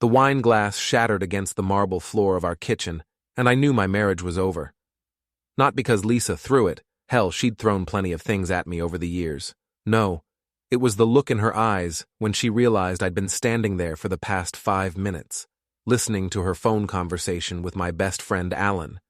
The wine glass shattered against the marble floor of our kitchen, and I knew my marriage was over. Not because Lisa threw it. Hell, she'd thrown plenty of things at me over the years. No, it was the look in her eyes when she realized I'd been standing there for the past 5 minutes, listening to her phone conversation with my best friend Alan.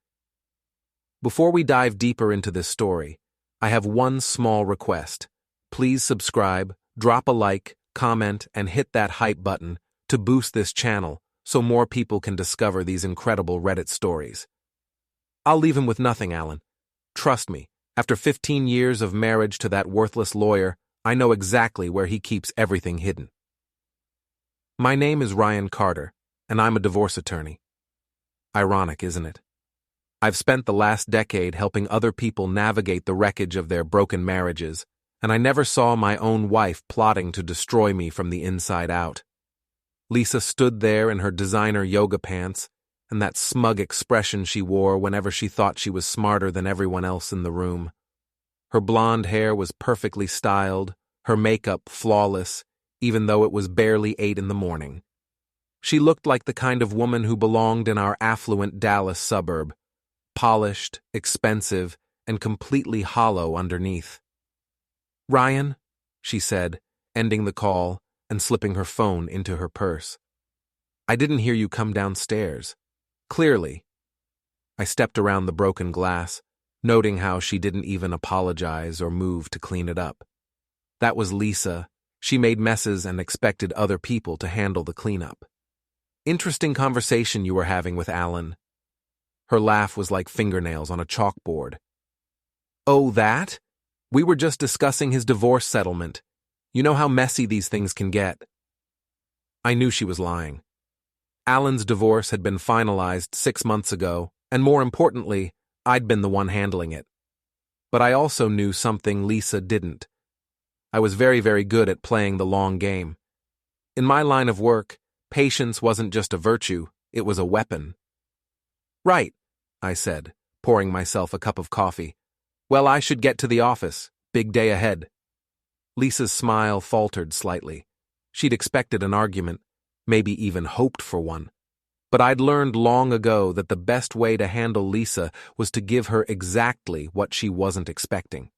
Before we dive deeper into this story, I have one small request. Please subscribe, drop a like, comment, and hit that hype button to boost this channel so more people can discover these incredible Reddit stories. I'll leave him with nothing, Alan. Trust me, after 15 years of marriage to that worthless lawyer, I know exactly where he keeps everything hidden. My name is Ryan Carter, and I'm a divorce attorney. Ironic, isn't it? I've spent the last decade helping other people navigate the wreckage of their broken marriages, and I never saw my own wife plotting to destroy me from the inside out. Lisa stood there in her designer yoga pants, and that smug expression she wore whenever she thought she was smarter than everyone else in the room. Her blonde hair was perfectly styled, her makeup flawless, even though it was barely 8 in the morning. She looked like the kind of woman who belonged in our affluent Dallas suburb, polished, expensive, and completely hollow underneath. "Ryan," she said, ending the call and slipping her phone into her purse. "I didn't hear you come downstairs. Clearly." I stepped around the broken glass, noting how she didn't even apologize or move to clean it up. That was Lisa. She made messes and expected other people to handle the cleanup. "Interesting conversation you were having with Alan." Her laugh was like fingernails on a chalkboard. "Oh, that? We were just discussing his divorce settlement. You know how messy these things can get." I knew she was lying. Alan's divorce had been finalized 6 months ago, and more importantly, I'd been the one handling it. But I also knew something Lisa didn't. I was very, very good at playing the long game. In my line of work, patience wasn't just a virtue, it was a weapon. "Right," I said, pouring myself a cup of coffee. "Well, I should get to the office. Big day ahead." Lisa's smile faltered slightly. She'd expected an argument, maybe even hoped for one. But I'd learned long ago that the best way to handle Lisa was to give her exactly what she wasn't expecting.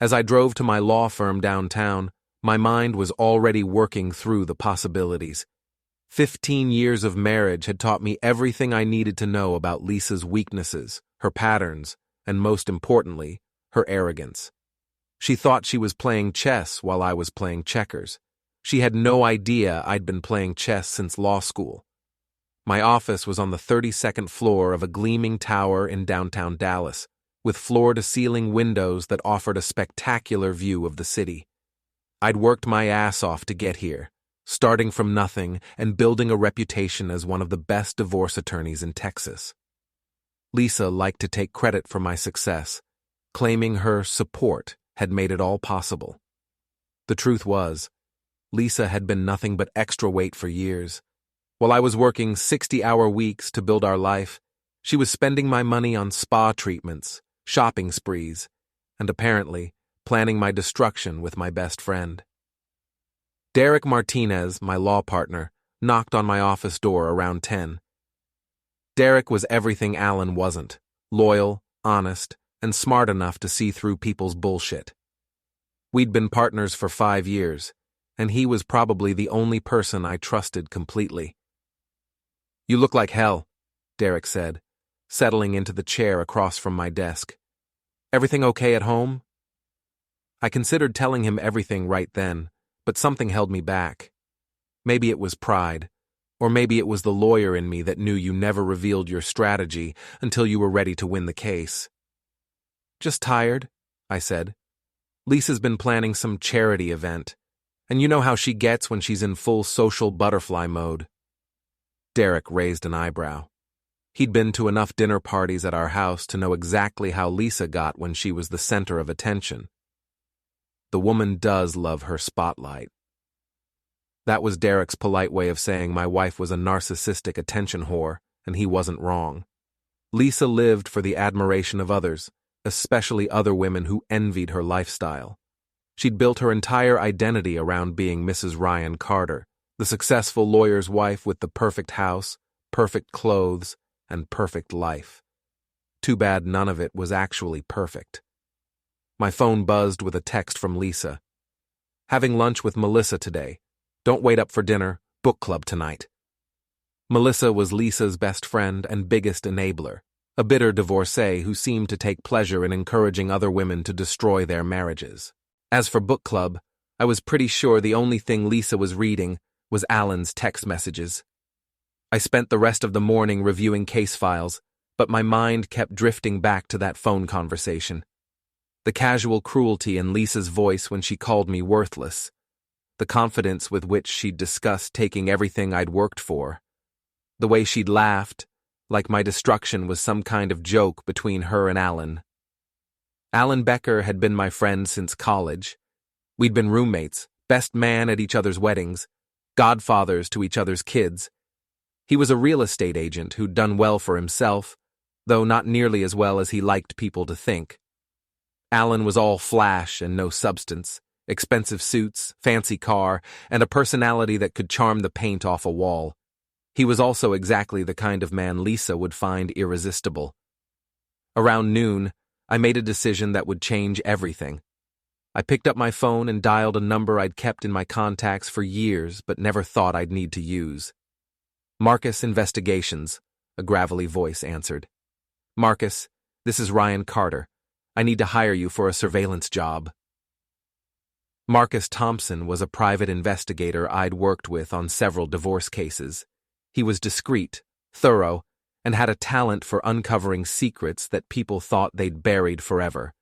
As I drove to my law firm downtown, my mind was already working through the possibilities. 15 years of marriage had taught me everything I needed to know about Lisa's weaknesses, her patterns, and most importantly, her arrogance. She thought she was playing chess while I was playing checkers. She had no idea I'd been playing chess since law school. My office was on the 32nd floor of a gleaming tower in downtown Dallas, with floor-to-ceiling windows that offered a spectacular view of the city. I'd worked my ass off to get here, starting from nothing and building a reputation as one of the best divorce attorneys in Texas. Lisa liked to take credit for my success, claiming her support had made it all possible. The truth was, Lisa had been nothing but extra weight for years. While I was working 60-hour weeks to build our life, she was spending my money on spa treatments, shopping sprees, and apparently planning my destruction with my best friend. Derek Martinez, my law partner, knocked on my office door around 10. Derek was everything Alan wasn't: loyal, honest, and smart enough to see through people's bullshit. We'd been partners for 5 years, and he was probably the only person I trusted completely. "You look like hell," Derek said, settling into the chair across from my desk. "Everything okay at home?" I considered telling him everything right then, but something held me back. Maybe it was pride, or maybe it was the lawyer in me that knew you never revealed your strategy until you were ready to win the case. "Just tired," I said. "Lisa's been planning some charity event, and you know how she gets when she's in full social butterfly mode." Derek raised an eyebrow. He'd been to enough dinner parties at our house to know exactly how Lisa got when she was the center of attention. The woman does love her spotlight. That was Derek's polite way of saying my wife was a narcissistic attention whore, and he wasn't wrong. Lisa lived for the admiration of others, especially other women who envied her lifestyle. She'd built her entire identity around being Mrs. Ryan Carter, The successful lawyer's wife with the perfect house, perfect clothes, and perfect life. Too bad none of it was actually perfect. My phone buzzed with a text from Lisa. Having lunch with Melissa today. Don't wait up for dinner. Book club tonight. Melissa was Lisa's best friend and biggest enabler, a bitter divorcee who seemed to take pleasure in encouraging other women to destroy their marriages. As for book club, I was pretty sure the only thing Lisa was reading was Alan's text messages. I spent the rest of the morning reviewing case files, but my mind kept drifting back to that phone conversation. The casual cruelty in Lisa's voice when she called me worthless. The confidence with which she'd discussed taking everything I'd worked for. The way she'd laughed, like my destruction was some kind of joke between her and Alan. Alan Becker had been my friend since college. We'd been roommates, best man at each other's weddings, godfathers to each other's kids. He was a real estate agent who'd done well for himself, though not nearly as well as he liked people to think. Alan was all flash and no substance, expensive suits, fancy car, and a personality that could charm the paint off a wall. He was also exactly the kind of man Lisa would find irresistible. Around noon, I made a decision that would change everything. I picked up my phone and dialed a number I'd kept in my contacts for years but never thought I'd need to use. Marcus Investigations, a gravelly voice answered. Marcus, this is Ryan Carter. I need to hire you for a surveillance job. Marcus Thompson was a private investigator I'd worked with on several divorce cases. He was discreet, thorough, and had a talent for uncovering secrets that people thought they'd buried forever.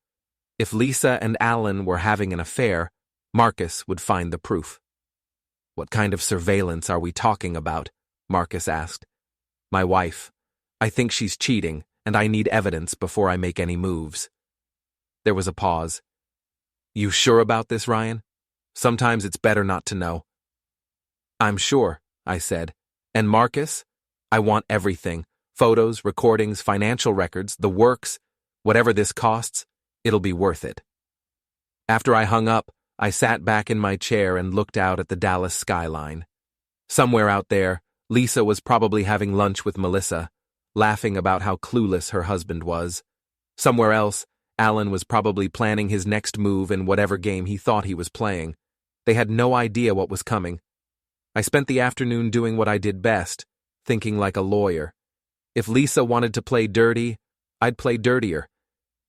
If Lisa and Alan were having an affair, Marcus would find the proof. What kind of surveillance are we talking about? Marcus asked. My wife. I think she's cheating, and I need evidence before I make any moves. There was a pause. You sure about this, Ryan? Sometimes it's better not to know. I'm sure, I said. And Marcus? I want everything. Photos, recordings, financial records, the works. Whatever this costs, it'll be worth it. After I hung up, I sat back in my chair and looked out at the Dallas skyline. Somewhere out there, Lisa was probably having lunch with Melissa, laughing about how clueless her husband was. Somewhere else, Alan was probably planning his next move in whatever game he thought he was playing. They had no idea what was coming. I spent the afternoon doing what I did best, thinking like a lawyer. If Lisa wanted to play dirty, I'd play dirtier.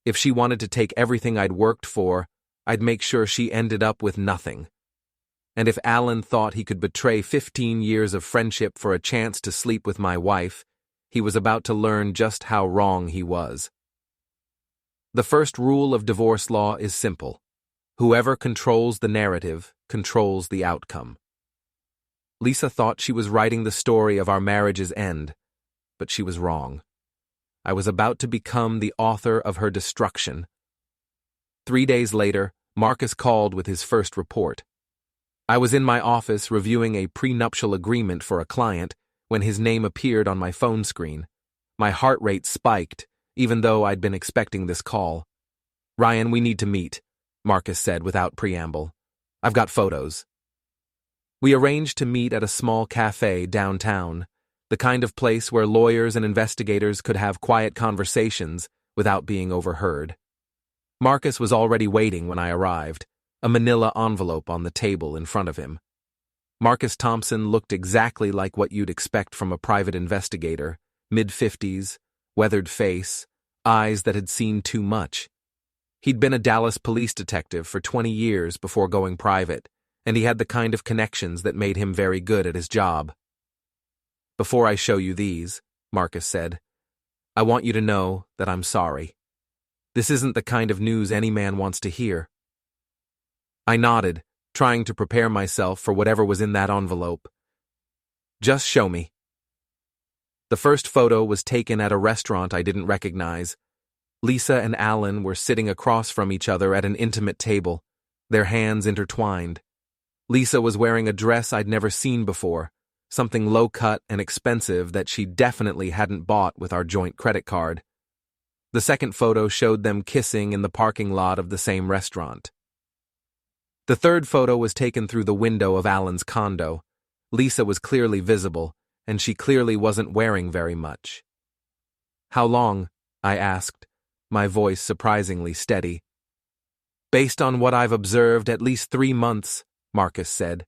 If she wanted to take everything I'd worked for, I'd make sure she ended up with nothing. And if Alan thought he could betray 15 years of friendship for a chance to sleep with my wife, he was about to learn just how wrong he was. The first rule of divorce law is simple. Whoever controls the narrative controls the outcome. Lisa thought she was writing the story of our marriage's end, but she was wrong. I was about to become the author of her destruction. 3 days later, Marcus called with his first report. I was in my office reviewing a prenuptial agreement for a client when his name appeared on my phone screen. My heart rate spiked, even though I'd been expecting this call. Ryan, we need to meet, Marcus said without preamble. I've got photos. We arranged to meet at a small cafe downtown, the kind of place where lawyers and investigators could have quiet conversations without being overheard. Marcus was already waiting when I arrived, a manila envelope on the table in front of him. Marcus Thompson looked exactly like what you'd expect from a private investigator, mid-50s, weathered face, eyes that had seen too much. He'd been a Dallas police detective for 20 years before going private, and he had the kind of connections that made him very good at his job. Before I show you these, Marcus said, I want you to know that I'm sorry. This isn't the kind of news any man wants to hear. I nodded, trying to prepare myself for whatever was in that envelope. Just show me. The first photo was taken at a restaurant I didn't recognize. Lisa and Alan were sitting across from each other at an intimate table, their hands intertwined. Lisa was wearing a dress I'd never seen before, something low-cut and expensive that she definitely hadn't bought with our joint credit card. The second photo showed them kissing in the parking lot of the same restaurant. The third photo was taken through the window of Alan's condo. Lisa was clearly visible, and she clearly wasn't wearing very much. "How long?" I asked, my voice surprisingly steady. "Based on what I've observed, at least 3 months," Marcus said.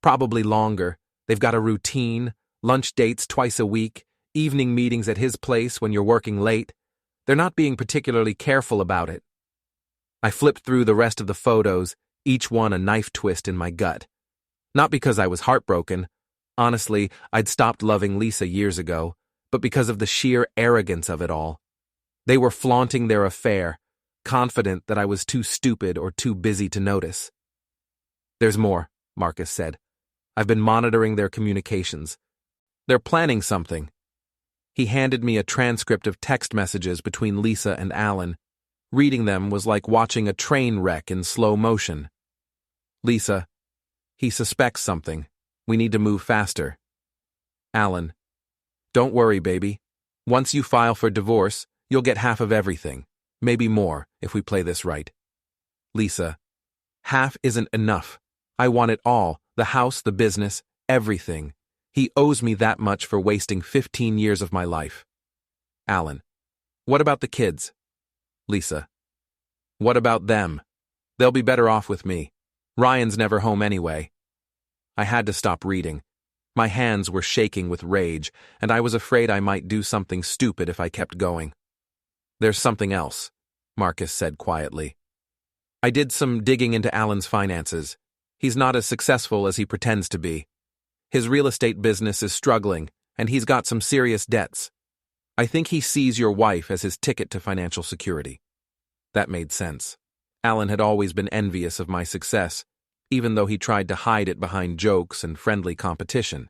"Probably longer. They've got a routine, lunch dates twice a week, evening meetings at his place when you're working late. They're not being particularly careful about it." I flipped through the rest of the photos, each one a knife twist in my gut. Not because I was heartbroken. Honestly, I'd stopped loving Lisa years ago, but because of the sheer arrogance of it all. They were flaunting their affair, confident that I was too stupid or too busy to notice. "There's more," Marcus said. "I've been monitoring their communications. They're planning something." He handed me a transcript of text messages between Lisa and Alan. Reading them was like watching a train wreck in slow motion. "Lisa, he suspects something. We need to move faster." Alan, "Don't worry, baby. Once you file for divorce, you'll get half of everything. Maybe more, if we play this right." Lisa, "Half isn't enough. I want it all, the house, the business, everything. He owes me that much for wasting 15 years of my life." Alan, "What about the kids?" Lisa, "What about them? They'll be better off with me. Ryan's never home anyway." I had to stop reading. My hands were shaking with rage, and I was afraid I might do something stupid if I kept going. "There's something else," Marcus said quietly. "I did some digging into Alan's finances. He's not as successful as he pretends to be. His real estate business is struggling, and he's got some serious debts. I think he sees your wife as his ticket to financial security." That made sense. Alan had always been envious of my success, even though he tried to hide it behind jokes and friendly competition.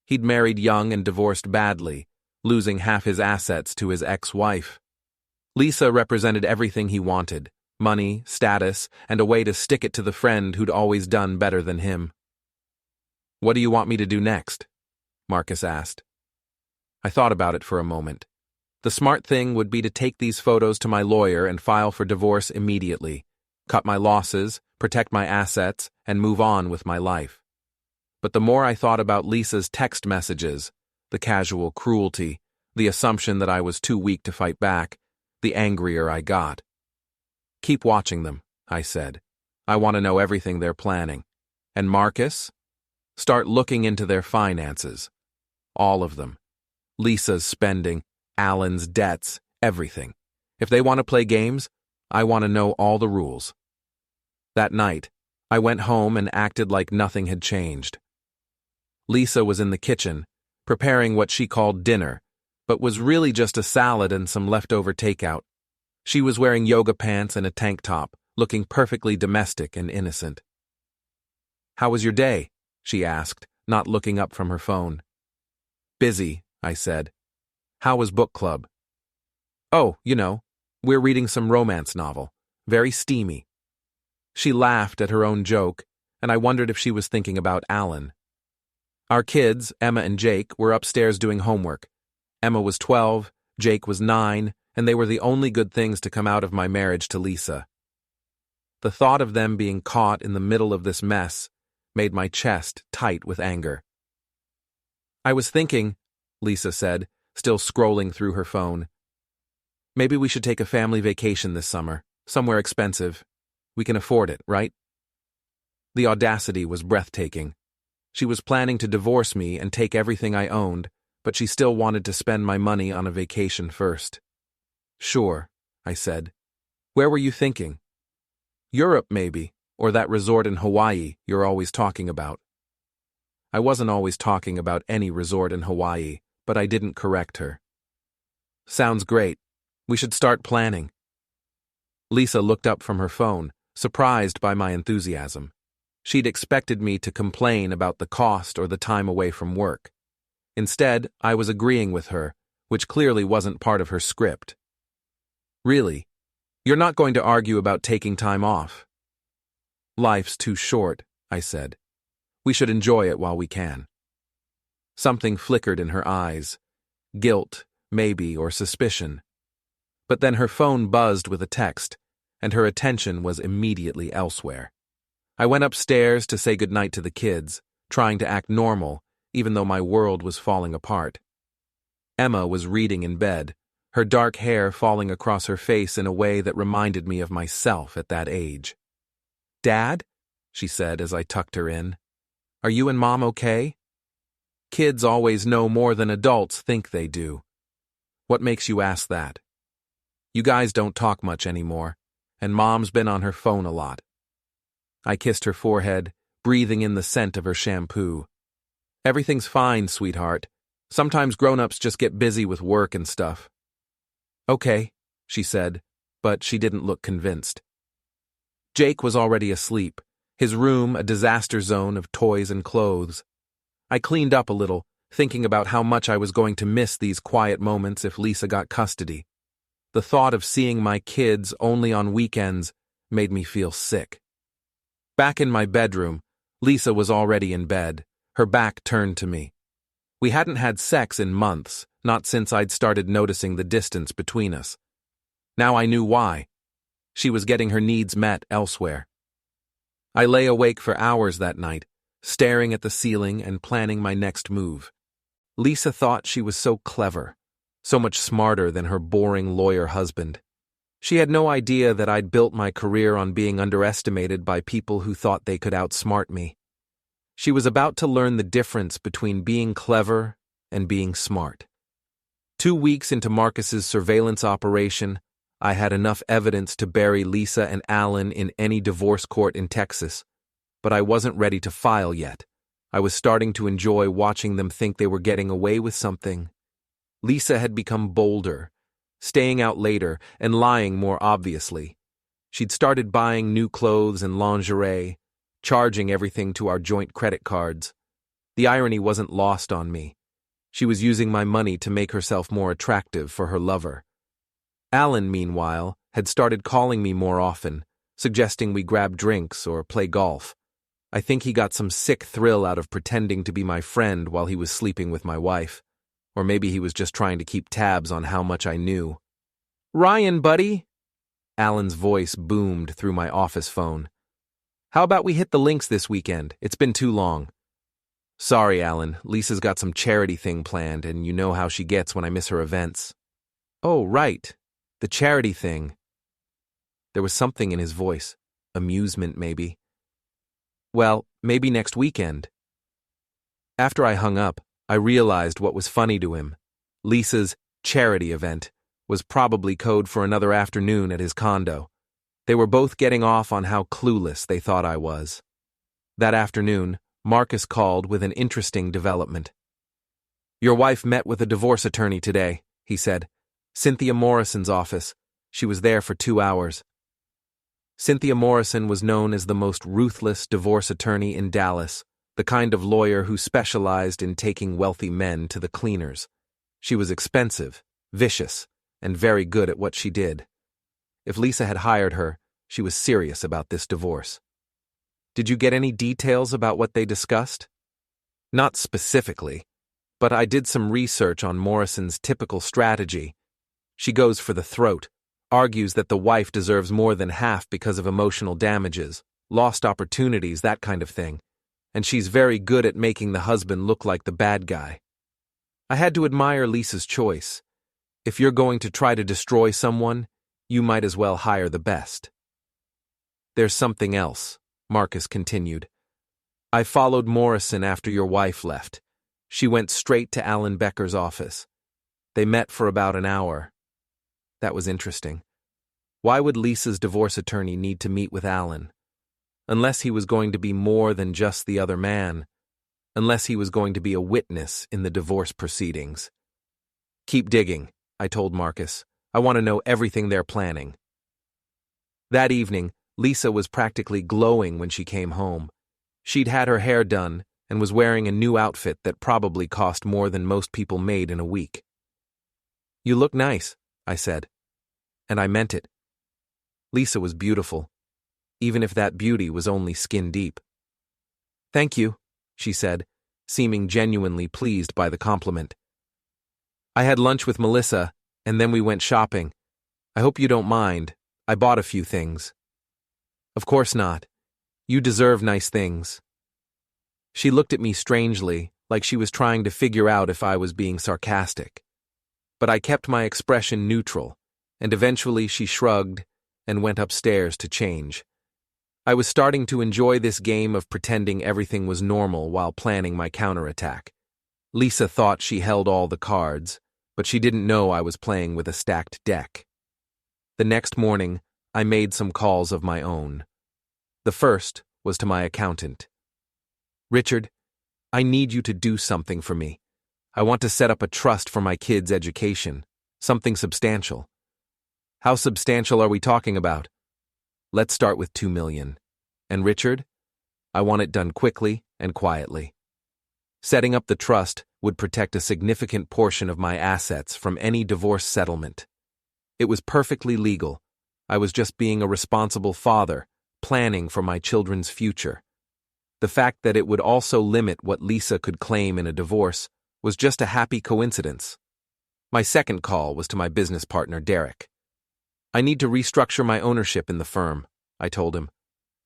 He'd married young and divorced badly, losing half his assets to his ex-wife. Lisa represented everything he wanted: money, status, and a way to stick it to the friend who'd always done better than him. "What do you want me to do next?" Marcus asked. I thought about it for a moment. The smart thing would be to take these photos to my lawyer and file for divorce immediately, cut my losses, protect my assets, and move on with my life. But the more I thought about Lisa's text messages, the casual cruelty, the assumption that I was too weak to fight back, the angrier I got. "Keep watching them," I said. "I want to know everything they're planning. And Marcus? Start looking into their finances. All of them. Lisa's spending, Alan's debts, everything. If they want to play games, I want to know all the rules." That night, I went home and acted like nothing had changed. Lisa was in the kitchen, preparing what she called dinner, but was really just a salad and some leftover takeout. She was wearing yoga pants and a tank top, looking perfectly domestic and innocent. "How was your day?" she asked, not looking up from her phone. "Busy," I said. "How was book club?" "Oh, we're reading some romance novel. Very steamy." She laughed at her own joke, and I wondered if she was thinking about Alan. Our kids, Emma and Jake, were upstairs doing homework. Emma was 12, Jake was 9, and they were the only good things to come out of my marriage to Lisa. The thought of them being caught in the middle of this mess made my chest tight with anger. "I was thinking," Lisa said, still scrolling through her phone, "maybe we should take a family vacation this summer, somewhere expensive. We can afford it, right?" The audacity was breathtaking. She was planning to divorce me and take everything I owned, but she still wanted to spend my money on a vacation first. "Sure," I said. "Where were you thinking?" "Europe, maybe, or that resort in Hawaii you're always talking about." I wasn't always talking about any resort in Hawaii, but I didn't correct her. "Sounds great. We should start planning." Lisa looked up from her phone, surprised by my enthusiasm. She'd expected me to complain about the cost or the time away from work. Instead, I was agreeing with her, which clearly wasn't part of her script. "Really? You're not going to argue about taking time off?" "Life's too short," I said. "We should enjoy it while we can." Something flickered in her eyes. Guilt, maybe, or suspicion. But then her phone buzzed with a text, and her attention was immediately elsewhere. I went upstairs to say goodnight to the kids, trying to act normal, even though my world was falling apart. Emma was reading in bed, her dark hair falling across her face in a way that reminded me of myself at that age. "Dad?" she said as I tucked her in. "Are you and Mom okay?" Kids always know more than adults think they do. What makes you ask that? You guys don't talk much anymore, and Mom's been on her phone a lot. I kissed her forehead, breathing in the scent of her shampoo. "Everything's fine, sweetheart. Sometimes grown-ups just get busy with work and stuff." "Okay," she said, but she didn't look convinced. Jake was already asleep, his room a disaster zone of toys and clothes. I cleaned up a little, thinking about how much I was going to miss these quiet moments if Lisa got custody. The thought of seeing my kids only on weekends made me feel sick. Back in my bedroom, Lisa was already in bed, her back turned to me. We hadn't had sex in months, not since I'd started noticing the distance between us. Now I knew why. She was getting her needs met elsewhere. I lay awake for hours that night, staring at the ceiling and planning my next move. Lisa thought she was so clever, so much smarter than her boring lawyer husband. She had no idea that I'd built my career on being underestimated by people who thought they could outsmart me. She was about to learn the difference between being clever and being smart. 2 weeks into Marcus's surveillance operation, I had enough evidence to bury Lisa and Alan in any divorce court in Texas, but I wasn't ready to file yet. I was starting to enjoy watching them think they were getting away with something. Lisa had become bolder, staying out later and lying more obviously. She'd started buying new clothes and lingerie, charging everything to our joint credit cards. The irony wasn't lost on me. She was using my money to make herself more attractive for her lover. Alan, meanwhile, had started calling me more often, suggesting we grab drinks or play golf. I think he got some sick thrill out of pretending to be my friend while he was sleeping with my wife. Or maybe he was just trying to keep tabs on how much I knew. "Ryan, buddy!" Alan's voice boomed through my office phone. "How about we hit the links this weekend? It's been too long." "Sorry, Alan. Lisa's got some charity thing planned, and you know how she gets when I miss her events." "Oh, right. The charity thing." There was something in his voice. Amusement, maybe. "Well, maybe next weekend." After I hung up, I realized what was funny to him. Lisa's charity event was probably code for another afternoon at his condo. They were both getting off on how clueless they thought I was. That afternoon, Marcus called with an interesting development. "Your wife met with a divorce attorney today," he said. "Cynthia Morrison's office. She was there for 2 hours." Cynthia Morrison was known as the most ruthless divorce attorney in Dallas, the kind of lawyer who specialized in taking wealthy men to the cleaners. She was expensive, vicious, and very good at what she did. If Lisa had hired her, she was serious about this divorce. "Did you get any details about what they discussed?" "Not specifically, but I did some research on Morrison's typical strategy. She goes for the throat, argues that the wife deserves more than half because of emotional damages, lost opportunities, that kind of thing. And she's very good at making the husband look like the bad guy. I had to admire Lisa's choice. If you're going to try to destroy someone, you might as well hire the best." "There's something else," Marcus continued. "I followed Morrison after your wife left. She went straight to Alan Becker's office. They met for about an hour. That was interesting. Why would Lisa's divorce attorney need to meet with Alan? Unless he was going to be more than just the other man. Unless he was going to be a witness in the divorce proceedings. "Keep digging," I told Marcus. "I want to know everything they're planning." That evening, Lisa was practically glowing when she came home. She'd had her hair done and was wearing a new outfit that probably cost more than most people made in a week. "You look nice," I said. And I meant it. Lisa was beautiful, even if that beauty was only skin deep. "Thank you," she said, seeming genuinely pleased by the compliment. "I had lunch with Melissa, and then we went shopping. I hope you don't mind. I bought a few things." "Of course not. You deserve nice things." She looked at me strangely, like she was trying to figure out if I was being sarcastic. But I kept my expression neutral, and eventually she shrugged and went upstairs to change. I was starting to enjoy this game of pretending everything was normal while planning my counterattack. Lisa thought she held all the cards, but she didn't know I was playing with a stacked deck. The next morning, I made some calls of my own. The first was to my accountant. "Richard, I need you to do something for me. I want to set up a trust for my kids' education, something substantial." "How substantial are we talking about?" "Let's start with $2 million. And Richard, I want it done quickly and quietly. Setting up the trust would protect a significant portion of my assets from any divorce settlement. It was perfectly legal. I was just being a responsible father, planning for my children's future. The fact that it would also limit what Lisa could claim in a divorce was just a happy coincidence." My second call was to my business partner, Derek. "I need to restructure my ownership in the firm," I told him.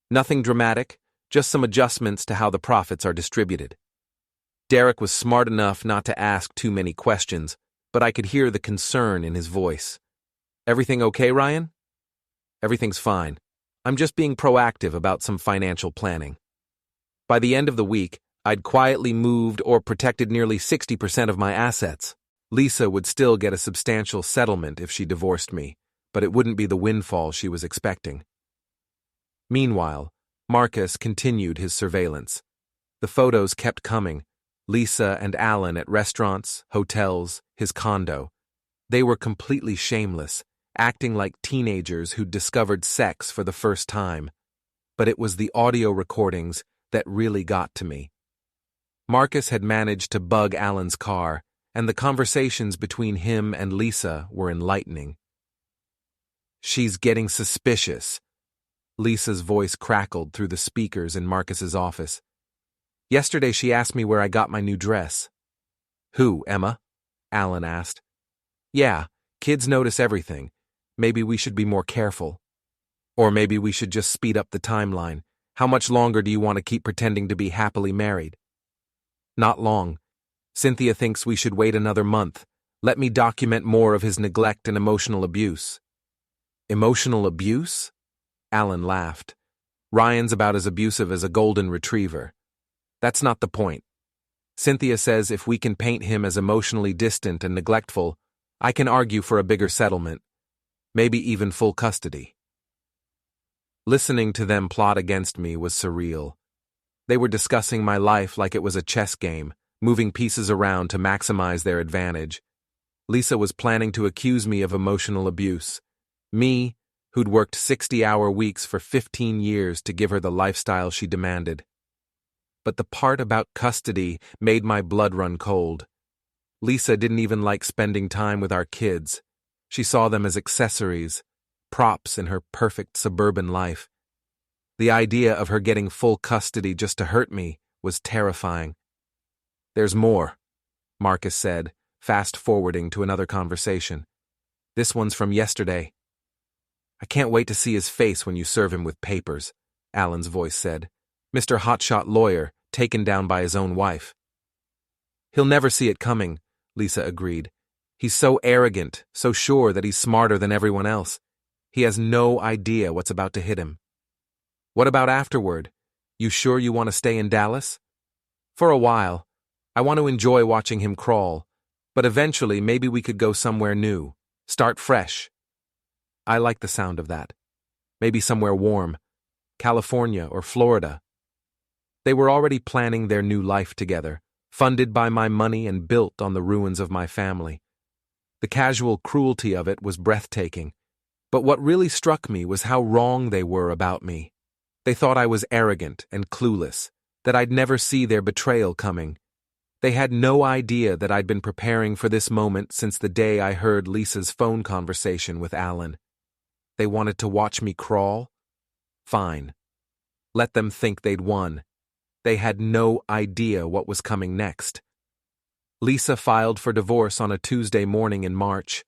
"Nothing dramatic, just some adjustments to how the profits are distributed." Derek was smart enough not to ask too many questions, but I could hear the concern in his voice. "Everything okay, Ryan?" "Everything's fine. I'm just being proactive about some financial planning." By the end of the week, I'd quietly moved or protected nearly 60% of my assets. Lisa would still get a substantial settlement if she divorced me, but it wouldn't be the windfall she was expecting. Meanwhile, Marcus continued his surveillance. The photos kept coming. Lisa and Alan at restaurants, hotels, his condo. They were completely shameless, acting like teenagers who'd discovered sex for the first time. But it was the audio recordings that really got to me. Marcus had managed to bug Alan's car, and the conversations between him and Lisa were enlightening. "She's getting suspicious." Lisa's voice crackled through the speakers in Marcus's office. "Yesterday she asked me where I got my new dress." "Who, Emma?" Alan asked. "Yeah, kids notice everything. Maybe we should be more careful. Or maybe we should just speed up the timeline. How much longer do you want to keep pretending to be happily married?" "Not long. Cynthia thinks we should wait another month. Let me document more of his neglect and emotional abuse." "Emotional abuse?" Alan laughed. "Ryan's about as abusive as a golden retriever. That's not the point. Cynthia says if we can paint him as emotionally distant and neglectful, I can argue for a bigger settlement, maybe even full custody." Listening to them plot against me was surreal. They were discussing my life like it was a chess game, moving pieces around to maximize their advantage. Lisa was planning to accuse me of emotional abuse. Me, who'd worked 60-hour weeks for 15 years to give her the lifestyle she demanded. But the part about custody made my blood run cold. Lisa didn't even like spending time with our kids. She saw them as accessories, props in her perfect suburban life. The idea of her getting full custody just to hurt me was terrifying. "There's more," Marcus said, fast-forwarding to another conversation. "This one's from yesterday." "I can't wait to see his face when you serve him with papers," Alan's voice said. "Mr. Hotshot lawyer, taken down by his own wife." "He'll never see it coming," Lisa agreed. "He's so arrogant, so sure that he's smarter than everyone else. He has no idea what's about to hit him." "What about afterward? You sure you want to stay in Dallas?" "For a while. I want to enjoy watching him crawl, but eventually maybe we could go somewhere new, start fresh." I like the sound of that. Maybe somewhere warm, California or Florida. They were already planning their new life together, funded by my money and built on the ruins of my family. The casual cruelty of it was breathtaking, but what really struck me was how wrong they were about me. They thought I was arrogant and clueless, that I'd never see their betrayal coming. They had no idea that I'd been preparing for this moment since the day I heard Lisa's phone conversation with Alan. They wanted to watch me crawl? Fine. Let them think they'd won. They had no idea what was coming next. Lisa filed for divorce on a Tuesday morning in March.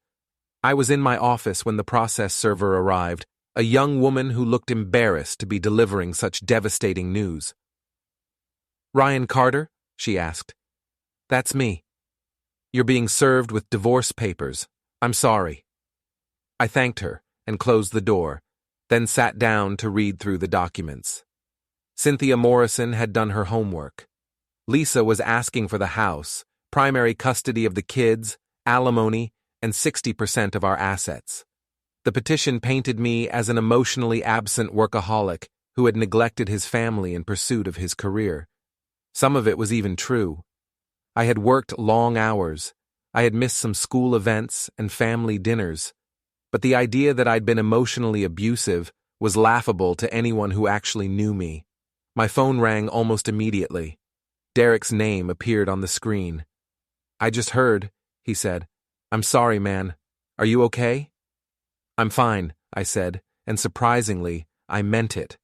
I was in my office when the process server arrived, a young woman who looked embarrassed to be delivering such devastating news. Ryan Carter? She asked. That's me. You're being served with divorce papers. I'm sorry. I thanked her and closed the door, then sat down to read through the documents. Cynthia Morrison had done her homework. Lisa was asking for the house, primary custody of the kids, alimony, and 60% of our assets. The petition painted me as an emotionally absent workaholic who had neglected his family in pursuit of his career. Some of it was even true. I had worked long hours. I had missed some school events and family dinners. But the idea that I'd been emotionally abusive was laughable to anyone who actually knew me. My phone rang almost immediately. Derek's name appeared on the screen. I just heard, he said. I'm sorry, man. Are you okay? I'm fine, I said, and surprisingly, I meant it.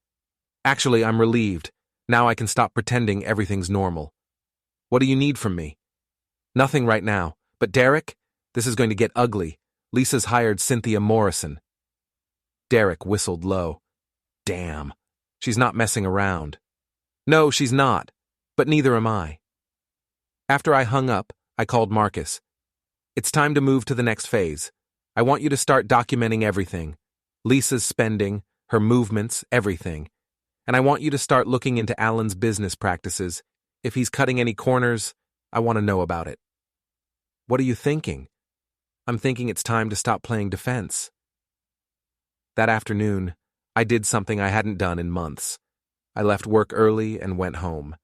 Actually, I'm relieved. Now I can stop pretending everything's normal. What do you need from me? Nothing right now, but Derek, this is going to get ugly. Lisa's hired Cynthia Morrison. Derek whistled low. Damn, she's not messing around. No, she's not, but neither am I. After I hung up, I called Marcus. It's time to move to the next phase. I want you to start documenting everything. Lisa's spending, her movements, everything. And I want you to start looking into Alan's business practices. If he's cutting any corners, I want to know about it. What are you thinking? I'm thinking it's time to stop playing defense. That afternoon, I did something I hadn't done in months. I left work early and went home.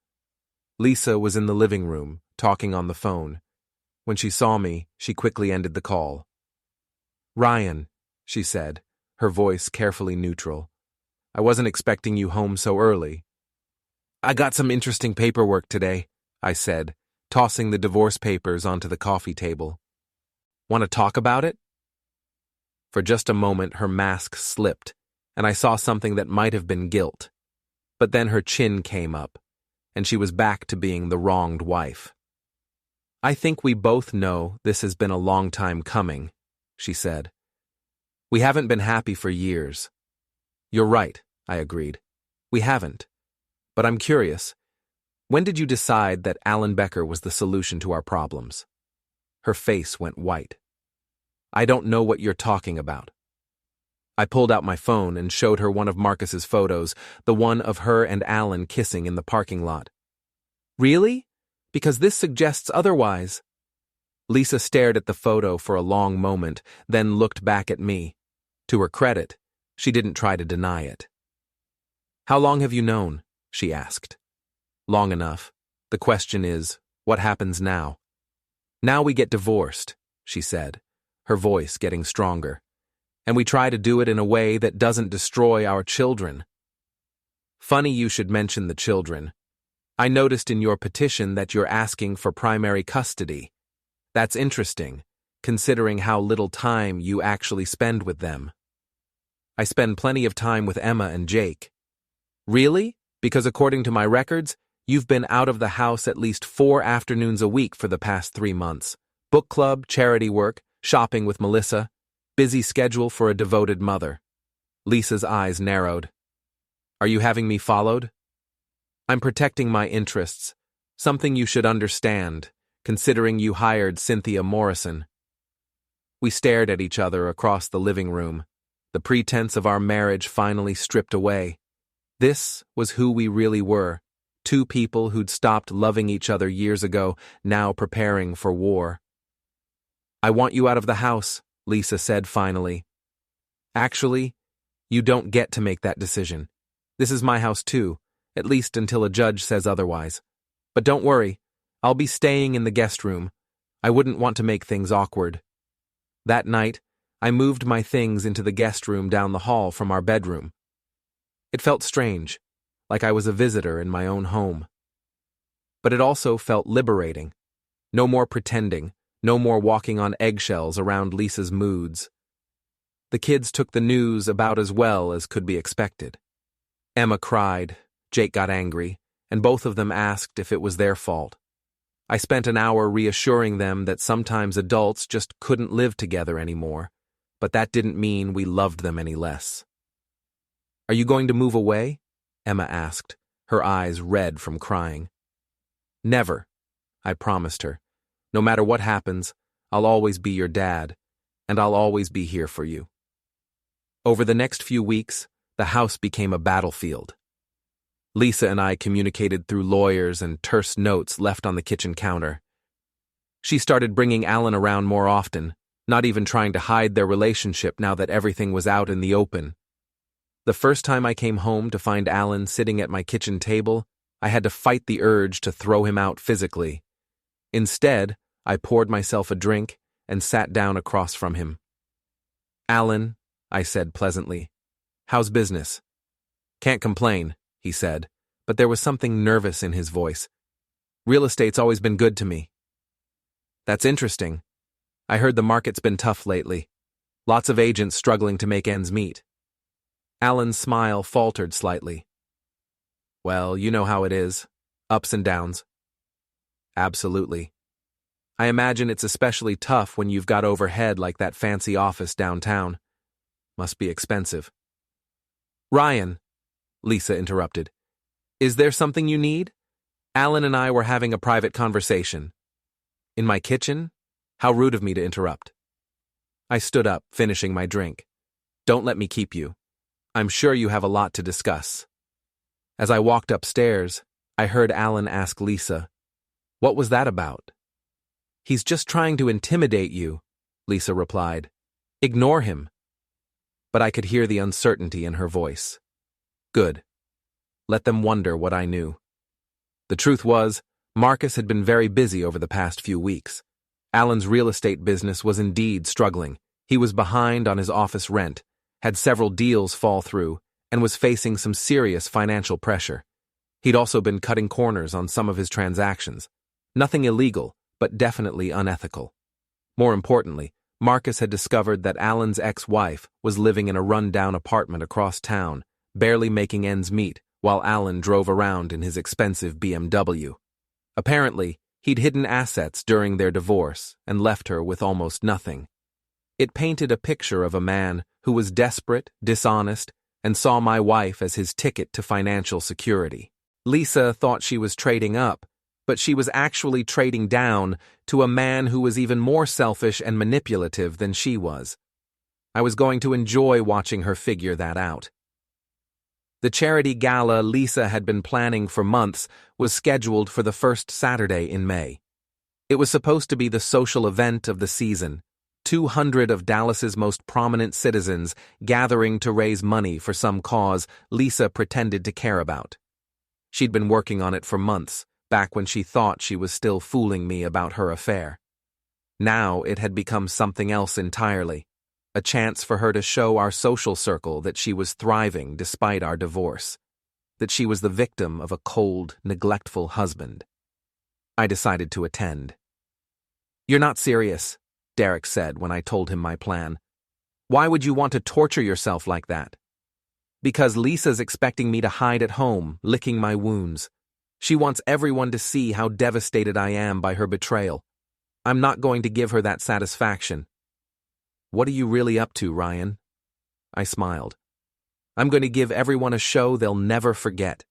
Lisa was in the living room, talking on the phone. When she saw me, she quickly ended the call. Ryan, she said, her voice carefully neutral. I wasn't expecting you home so early. I got some interesting paperwork today, I said, tossing the divorce papers onto the coffee table. Want to talk about it? For just a moment, her mask slipped, and I saw something that might have been guilt. But then her chin came up, and she was back to being the wronged wife. I think we both know this has been a long time coming, she said. We haven't been happy for years. You're right, I agreed. We haven't. But I'm curious, when did you decide that Alan Becker was the solution to our problems? Her face went white. I don't know what you're talking about. I pulled out my phone and showed her one of Marcus's photos, the one of her and Alan kissing in the parking lot. Really? Because this suggests otherwise. Lisa stared at the photo for a long moment, then looked back at me. To her credit, she didn't try to deny it. How long have you known? She asked. Long enough. The question is, what happens now? Now we get divorced, she said, her voice getting stronger. And we try to do it in a way that doesn't destroy our children. Funny you should mention the children. I noticed in your petition that you're asking for primary custody. That's interesting, considering how little time you actually spend with them. I spend plenty of time with Emma and Jake. Really? Because according to my records, you've been out of the house at least 4 afternoons a week for the past 3 months. Book club, charity work, shopping with Melissa. Busy schedule for a devoted mother. Lisa's eyes narrowed. Are you having me followed? I'm protecting my interests, something you should understand, considering you hired Cynthia Morrison. We stared at each other across the living room, the pretense of our marriage finally stripped away. This was who we really were, 2 people who'd stopped loving each other years ago, now preparing for war. I want you out of the house, Lisa said finally. Actually, you don't get to make that decision. This is my house too, at least until a judge says otherwise. But don't worry, I'll be staying in the guest room. I wouldn't want to make things awkward. That night, I moved my things into the guest room down the hall from our bedroom. It felt strange, like I was a visitor in my own home. But it also felt liberating. No more pretending, no more walking on eggshells around Lisa's moods. The kids took the news about as well as could be expected. Emma cried, Jake got angry, and both of them asked if it was their fault. I spent an hour reassuring them that sometimes adults just couldn't live together anymore, but that didn't mean we loved them any less. Are you going to move away? Emma asked, her eyes red from crying. Never, I promised her. No matter what happens, I'll always be your dad, and I'll always be here for you. Over the next few weeks, the house became a battlefield. Lisa and I communicated through lawyers and terse notes left on the kitchen counter. She started bringing Alan around more often, not even trying to hide their relationship now that everything was out in the open. The first time I came home to find Alan sitting at my kitchen table, I had to fight the urge to throw him out physically. Instead, I poured myself a drink and sat down across from him. "Alan," I said pleasantly, "how's business?" "Can't complain," he said, but there was something nervous in his voice. "Real estate's always been good to me." "That's interesting. I heard the market's been tough lately. Lots of agents struggling to make ends meet." Alan's smile faltered slightly. "Well, you know how it is. Ups and downs." "Absolutely. I imagine it's especially tough when you've got overhead like that fancy office downtown. Must be expensive." "Ryan," Lisa interrupted, "is there something you need? Alan and I were having a private conversation." "In my kitchen? How rude of me to interrupt." I stood up, finishing my drink. "Don't let me keep you. I'm sure you have a lot to discuss." As I walked upstairs, I heard Alan ask Lisa, "What was that about?" "He's just trying to intimidate you," Lisa replied. "Ignore him." But I could hear the uncertainty in her voice. Good. Let them wonder what I knew. The truth was, Marcus had been very busy over the past few weeks. Alan's real estate business was indeed struggling. He was behind on his office rent, had several deals fall through, and was facing some serious financial pressure. He'd also been cutting corners on some of his transactions. Nothing illegal, but definitely unethical. More importantly, Marcus had discovered that Alan's ex-wife was living in a run-down apartment across town, barely making ends meet, while Alan drove around in his expensive BMW. Apparently, he'd hidden assets during their divorce and left her with almost nothing. It painted a picture of a man who was desperate, dishonest, and saw my wife as his ticket to financial security. Lisa thought she was trading up, but she was actually trading down to a man who was even more selfish and manipulative than she was. I was going to enjoy watching her figure that out. The charity gala Lisa had been planning for months was scheduled for the first Saturday in May. It was supposed to be the social event of the season, 200 of Dallas's most prominent citizens gathering to raise money for some cause Lisa pretended to care about. She'd been working on it for months, back when she thought she was still fooling me about her affair. Now it had become something else entirely, a chance for her to show our social circle that she was thriving despite our divorce, that she was the victim of a cold, neglectful husband. I decided to attend. "You're not serious," Derek said when I told him my plan. "Why would you want to torture yourself like that?" "Because Lisa's expecting me to hide at home, licking my wounds. She wants everyone to see how devastated I am by her betrayal. I'm not going to give her that satisfaction." "What are you really up to, Ryan?" I smiled. "I'm going to give everyone a show they'll never forget."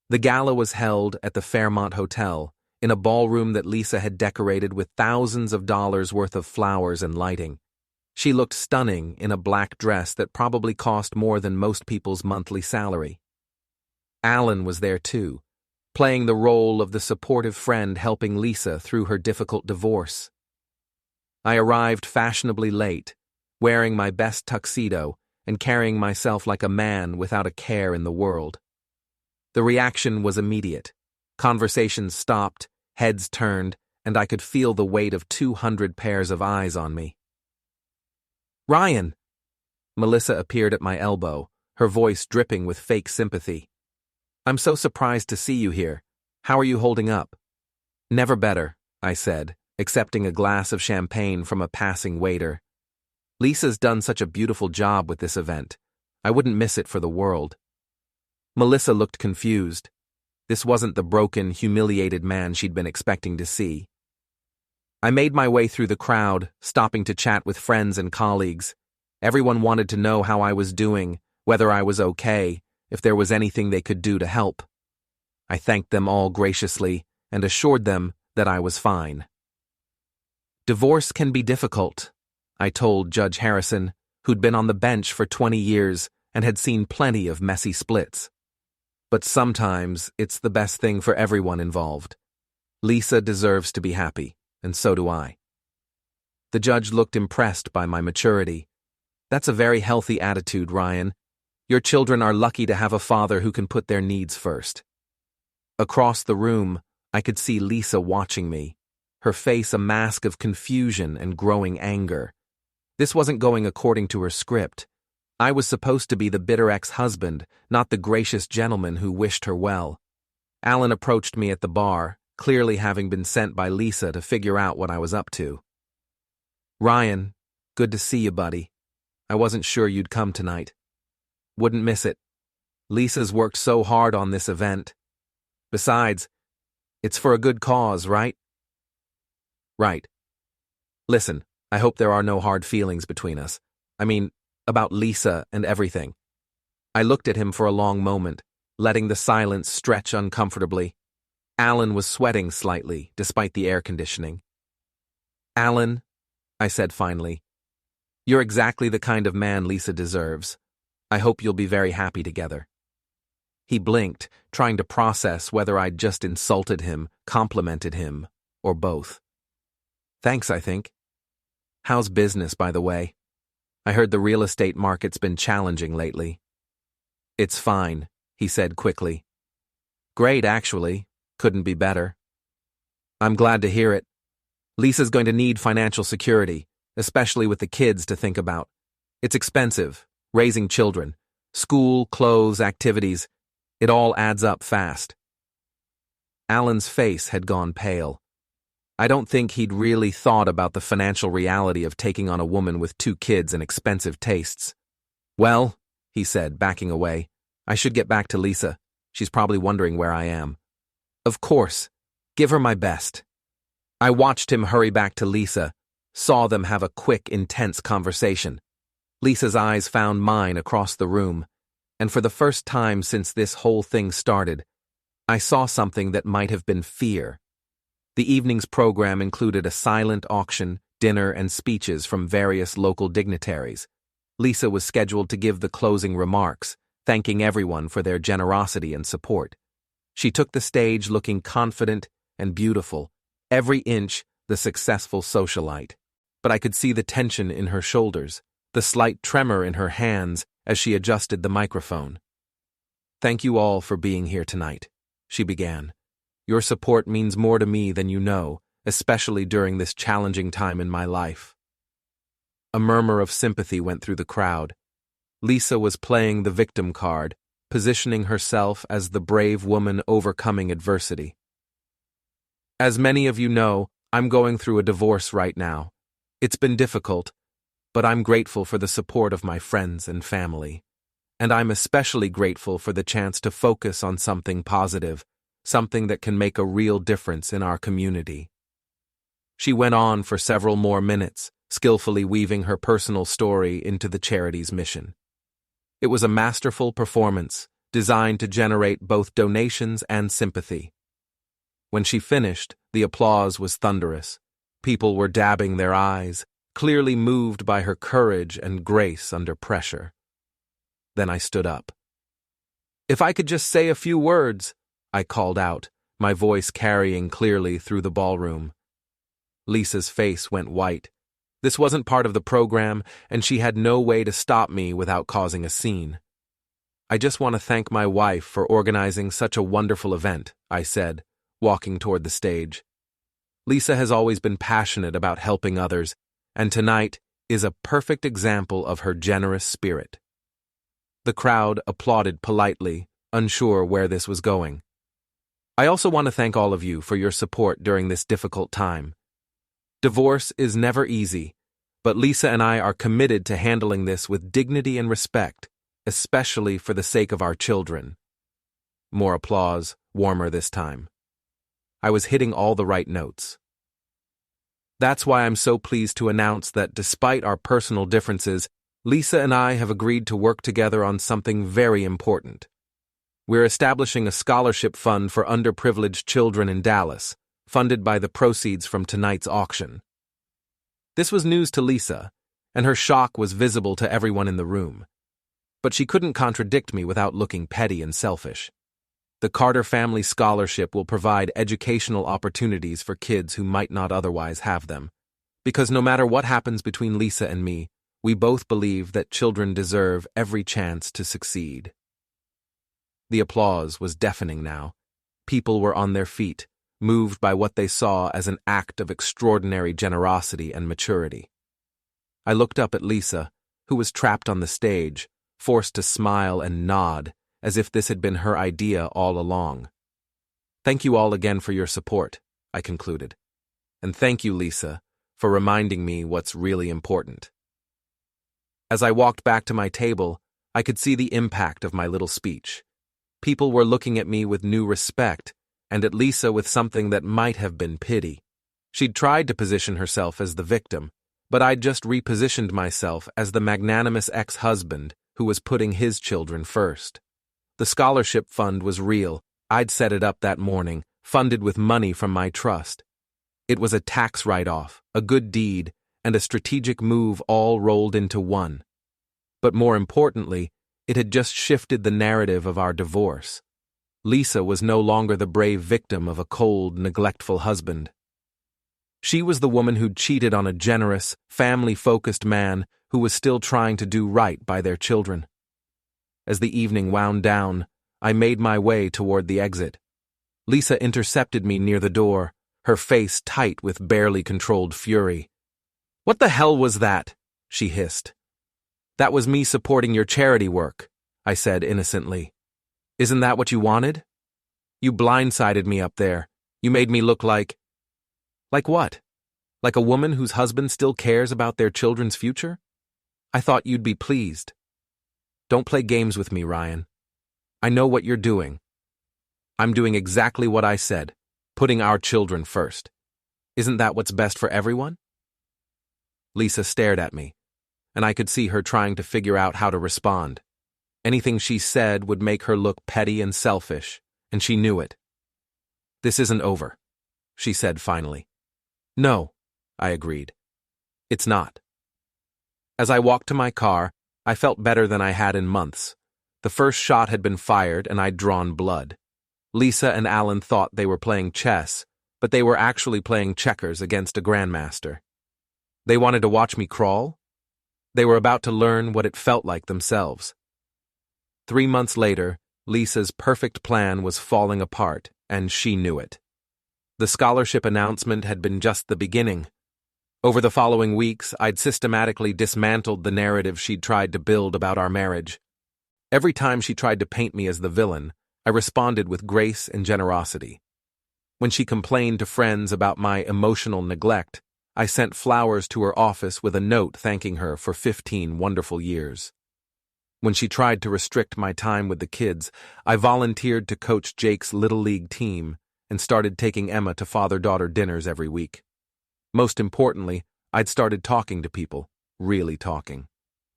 The gala was held at the Fairmont Hotel, in a ballroom that Lisa had decorated with thousands of dollars worth of flowers and lighting. She looked stunning in a black dress that probably cost more than most people's monthly salary. Alan was there too, playing the role of the supportive friend helping Lisa through her difficult divorce. I arrived fashionably late, wearing my best tuxedo and carrying myself like a man without a care in the world. The reaction was immediate. Conversations stopped, heads turned, and I could feel the weight of 200 pairs of eyes on me. "Ryan!" Melissa appeared at my elbow, her voice dripping with fake sympathy. "I'm so surprised to see you here. How are you holding up?" "Never better," I said, accepting a glass of champagne from a passing waiter. "Lisa's done such a beautiful job with this event. I wouldn't miss it for the world." Melissa looked confused. This wasn't the broken, humiliated man she'd been expecting to see. I made my way through the crowd, stopping to chat with friends and colleagues. Everyone wanted to know how I was doing, whether I was okay, if there was anything they could do to help. I thanked them all graciously, and assured them that I was fine. "Divorce can be difficult," I told Judge Harrison, who'd been on the bench for 20 years and had seen plenty of messy splits. "But sometimes it's the best thing for everyone involved. Lisa deserves to be happy, and so do I." The judge looked impressed by my maturity. "That's a very healthy attitude, Ryan. Your children are lucky to have a father who can put their needs first." Across the room, I could see Lisa watching me, her face a mask of confusion and growing anger. This wasn't going according to her script. I was supposed to be the bitter ex-husband, not the gracious gentleman who wished her well. Alan approached me at the bar, clearly having been sent by Lisa to figure out what I was up to. "Ryan, good to see you, buddy. I wasn't sure you'd come tonight. Wouldn't miss it. Lisa's worked so hard on this event. Besides, it's for a good cause, right?" "Right. Listen, I hope there are no hard feelings between us. I mean, about Lisa and everything." I looked at him for a long moment, letting the silence stretch uncomfortably. Alan was sweating slightly, despite the air conditioning. "Alan," I said finally, "you're exactly the kind of man Lisa deserves. I hope you'll be very happy together." He blinked, trying to process whether I'd just insulted him, complimented him, or both. "Thanks, I think. How's business, by the way? I heard the real estate market's been challenging lately." "It's fine," he said quickly. "Great, actually. Couldn't be better." "I'm glad to hear it. Lisa's going to need financial security, especially with the kids to think about. It's expensive, raising children. School, clothes, activities. It all adds up fast." Alan's face had gone pale. I don't think he'd really thought about the financial reality of taking on a woman with 2 kids and expensive tastes. "Well," he said, backing away, "I should get back to Lisa. She's probably wondering where I am." "Of course. Give her my best." I watched him hurry back to Lisa, saw them have a quick, intense conversation. Lisa's eyes found mine across the room, and for the first time since this whole thing started, I saw something that might have been fear. The evening's program included a silent auction, dinner, and speeches from various local dignitaries. Lisa was scheduled to give the closing remarks, thanking everyone for their generosity and support. She took the stage looking confident and beautiful, every inch the successful socialite. But I could see the tension in her shoulders, the slight tremor in her hands as she adjusted the microphone. "Thank you all for being here tonight," she began. "Your support means more to me than you know, especially during this challenging time in my life." A murmur of sympathy went through the crowd. Lisa was playing the victim card, positioning herself as the brave woman overcoming adversity. "As many of you know, I'm going through a divorce right now. It's been difficult, but I'm grateful for the support of my friends and family. And I'm especially grateful for the chance to focus on something positive, something that can make a real difference in our community." She went on for several more minutes, skillfully weaving her personal story into the charity's mission. It was a masterful performance, designed to generate both donations and sympathy. When she finished, the applause was thunderous. People were dabbing their eyes, clearly moved by her courage and grace under pressure. Then I stood up. "If I could just say a few words," I called out, my voice carrying clearly through the ballroom. Lisa's face went white. This wasn't part of the program, and she had no way to stop me without causing a scene. "I just want to thank my wife for organizing such a wonderful event," I said, walking toward the stage. "Lisa has always been passionate about helping others, and tonight is a perfect example of her generous spirit." The crowd applauded politely, unsure where this was going. "I also want to thank all of you for your support during this difficult time. Divorce is never easy, but Lisa and I are committed to handling this with dignity and respect, especially for the sake of our children." More applause, warmer this time. I was hitting all the right notes. "That's why I'm so pleased to announce that despite our personal differences, Lisa and I have agreed to work together on something very important. We're establishing a scholarship fund for underprivileged children in Dallas, funded by the proceeds from tonight's auction. This was news to Lisa, and her shock was visible to everyone in the room. But she couldn't contradict me without looking petty and selfish. The Carter Family Scholarship will provide educational opportunities for kids who might not otherwise have them. Because no matter what happens between Lisa and me, we both believe that children deserve every chance to succeed. The applause was deafening now. People were on their feet, moved by what they saw as an act of extraordinary generosity and maturity. I looked up at Lisa, who was trapped on the stage, forced to smile and nod, as if this had been her idea all along. "Thank you all again for your support," I concluded. "And thank you, Lisa, for reminding me what's really important." As I walked back to my table, I could see the impact of my little speech. People were looking at me with new respect, and at Lisa with something that might have been pity. She'd tried to position herself as the victim, but I'd just repositioned myself as the magnanimous ex-husband who was putting his children first. The scholarship fund was real. I'd set it up that morning, funded with money from my trust. It was a tax write-off, a good deed, and a strategic move all rolled into one. But more importantly, it had just shifted the narrative of our divorce. Lisa was no longer the brave victim of a cold, neglectful husband. She was the woman who'd cheated on a generous, family-focused man who was still trying to do right by their children. As the evening wound down, I made my way toward the exit. Lisa intercepted me near the door, her face tight with barely controlled fury. "What the hell was that?" she hissed. "That was me supporting your charity work," I said innocently. "Isn't that what you wanted? You blindsided me up there. You made me look like..." "Like what? Like a woman whose husband still cares about their children's future? I thought you'd be pleased." "Don't play games with me, Ryan. I know what you're doing. I'm doing exactly what I said, putting our children first. Isn't that what's best for everyone?" Lisa stared at me, and I could see her trying to figure out how to respond. Anything she said would make her look petty and selfish, and she knew it. "This isn't over," she said finally. "No," I agreed. "It's not." As I walked to my car, I felt better than I had in months. The first shot had been fired and I'd drawn blood. Lisa and Alan thought they were playing chess, but they were actually playing checkers against a grandmaster. They wanted to watch me crawl? They were about to learn what it felt like themselves. 3 months later, Lisa's perfect plan was falling apart, and she knew it. The scholarship announcement had been just the beginning. Over the following weeks, I'd systematically dismantled the narrative she'd tried to build about our marriage. Every time she tried to paint me as the villain, I responded with grace and generosity. When she complained to friends about my emotional neglect, I sent flowers to her office with a note thanking her for 15 wonderful years. When she tried to restrict my time with the kids, I volunteered to coach Jake's Little League team and started taking Emma to father-daughter dinners every week. Most importantly, I'd started talking to people, really talking.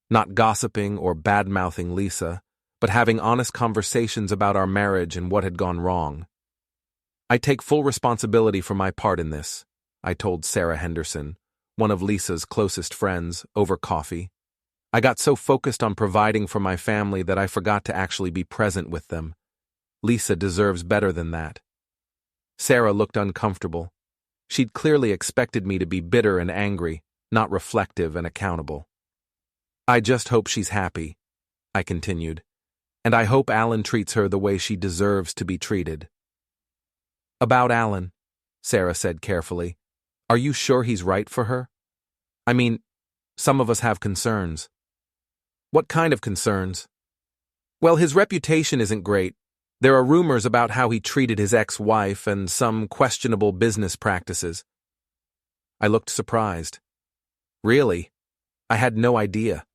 Not gossiping or bad-mouthing Lisa, but having honest conversations about our marriage and what had gone wrong. "I take full responsibility for my part in this," I told Sarah Henderson, one of Lisa's closest friends, over coffee. "I got so focused on providing for my family that I forgot to actually be present with them. Lisa deserves better than that." Sarah looked uncomfortable. She'd clearly expected me to be bitter and angry, not reflective and accountable. "I just hope she's happy," I continued, "and I hope Alan treats her the way she deserves to be treated." "About Alan," Sarah said carefully, "are you sure he's right for her? I mean, some of us have concerns." "What kind of concerns?" "Well, his reputation isn't great. There are rumors about how he treated his ex-wife and some questionable business practices." I looked surprised. "Really? I had no idea.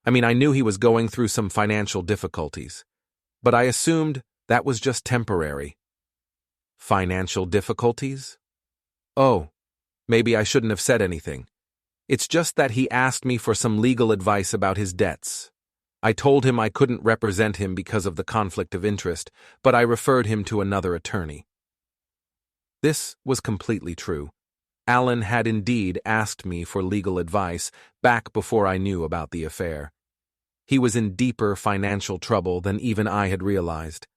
I mean, I knew he was going through some financial difficulties, but I assumed that was just temporary." "Financial difficulties? Oh, maybe I shouldn't have said anything. It's just that he asked me for some legal advice about his debts. I told him I couldn't represent him because of the conflict of interest, but I referred him to another attorney. This was completely true. Alan had indeed asked me for legal advice back before I knew about the affair. He was in deeper financial trouble than even I had realized.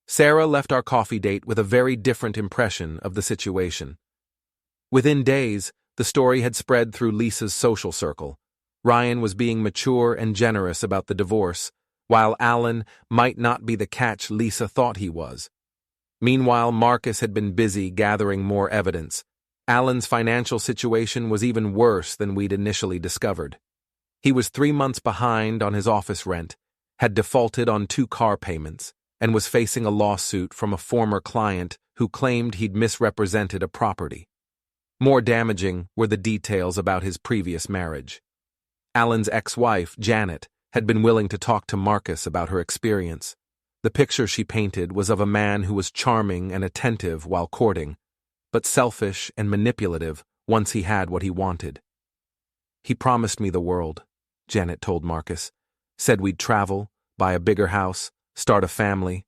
Sarah left our coffee date with a very different impression of the situation. Within days, the story had spread through Lisa's social circle. Ryan was being mature and generous about the divorce, while Alan might not be the catch Lisa thought he was. Meanwhile, Marcus had been busy gathering more evidence. Alan's financial situation was even worse than we'd initially discovered. He was 3 months behind on his office rent, had defaulted on 2 car payments, and was facing a lawsuit from a former client who claimed he'd misrepresented a property. More damaging were the details about his previous marriage. Alan's ex-wife, Janet, had been willing to talk to Marcus about her experience. The picture she painted was of a man who was charming and attentive while courting, but selfish and manipulative once he had what he wanted. "He promised me the world," Janet told Marcus. "Said we'd travel, buy a bigger house, start a family.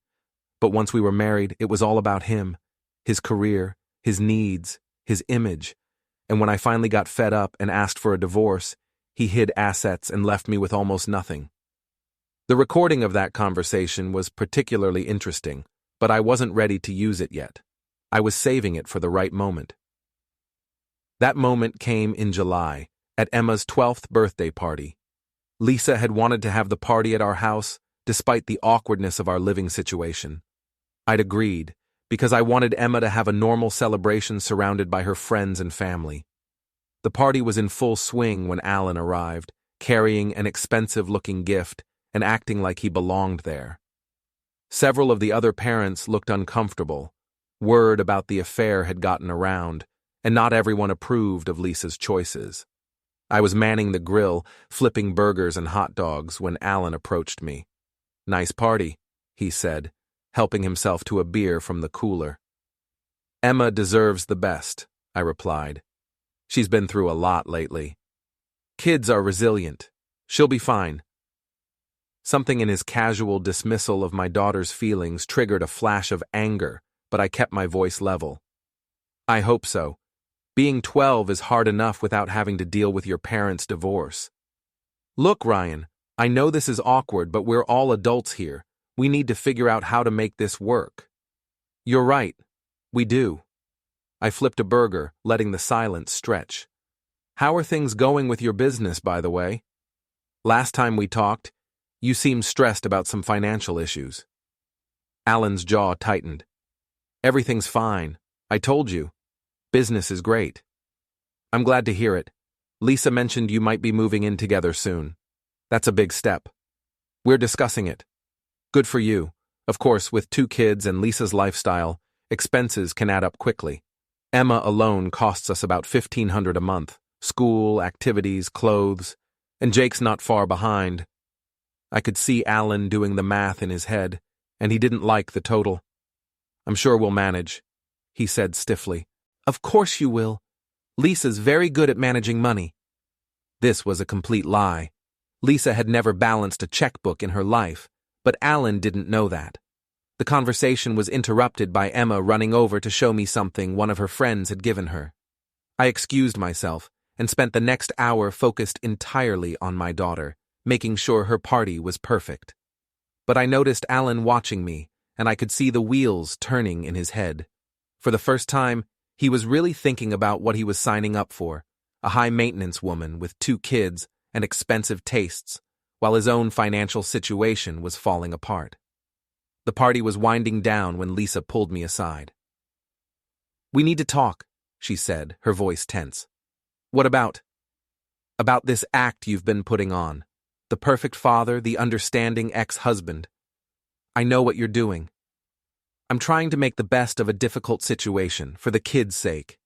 But once we were married, it was all about him, his career, his needs, his image. And when I finally got fed up and asked for a divorce, he hid assets and left me with almost nothing." The recording of that conversation was particularly interesting, but I wasn't ready to use it yet. I was saving it for the right moment. That moment came in July, at Emma's 12th birthday party. Lisa had wanted to have the party at our house, despite the awkwardness of our living situation. I'd agreed, because I wanted Emma to have a normal celebration surrounded by her friends and family. The party was in full swing when Alan arrived, carrying an expensive-looking gift and acting like he belonged there. Several of the other parents looked uncomfortable. Word about the affair had gotten around, and not everyone approved of Lisa's choices. I was manning the grill, flipping burgers and hot dogs when Alan approached me. "Nice party," he said, helping himself to a beer from the cooler. "Emma deserves the best," I replied. "She's been through a lot lately. Kids are resilient. She'll be fine." Something in his casual dismissal of my daughter's feelings triggered a flash of anger, but I kept my voice level. "I hope so. Being 12 is hard enough without having to deal with your parents' divorce. Look, Ryan, I know this is awkward, but we're all adults here. We need to figure out how to make this work." "You're right. We do." I flipped a burger, letting the silence stretch. "How are things going with your business, by the way? Last time we talked, you seemed stressed about some financial issues." Alan's jaw tightened. "Everything's fine. I told you. Business is great." "I'm glad to hear it. Lisa mentioned you might be moving in together soon. That's a big step. We're discussing it. Good for you. Of course, with 2 kids and Lisa's lifestyle, expenses can add up quickly. Emma alone costs us about $1,500 a month. School, activities, clothes, and Jake's not far behind." I could see Alan doing the math in his head, and he didn't like the total. "I'm sure we'll manage," he said stiffly. "Of course you will. Lisa's very good at managing money." This was a complete lie. Lisa had never balanced a checkbook in her life, but Alan didn't know that. The conversation was interrupted by Emma running over to show me something one of her friends had given her. I excused myself and spent the next hour focused entirely on my daughter, making sure her party was perfect. But I noticed Alan watching me, and I could see the wheels turning in his head. For the first time, he was really thinking about what he was signing up for, a high-maintenance woman with 2 kids and expensive tastes, while his own financial situation was falling apart. The party was winding down when Lisa pulled me aside. "We need to talk," she said, her voice tense. "What about?" "About this act you've been putting on. The perfect father, the understanding ex-husband. I know what you're doing. I'm trying to make the best of a difficult situation, for the kids' sake."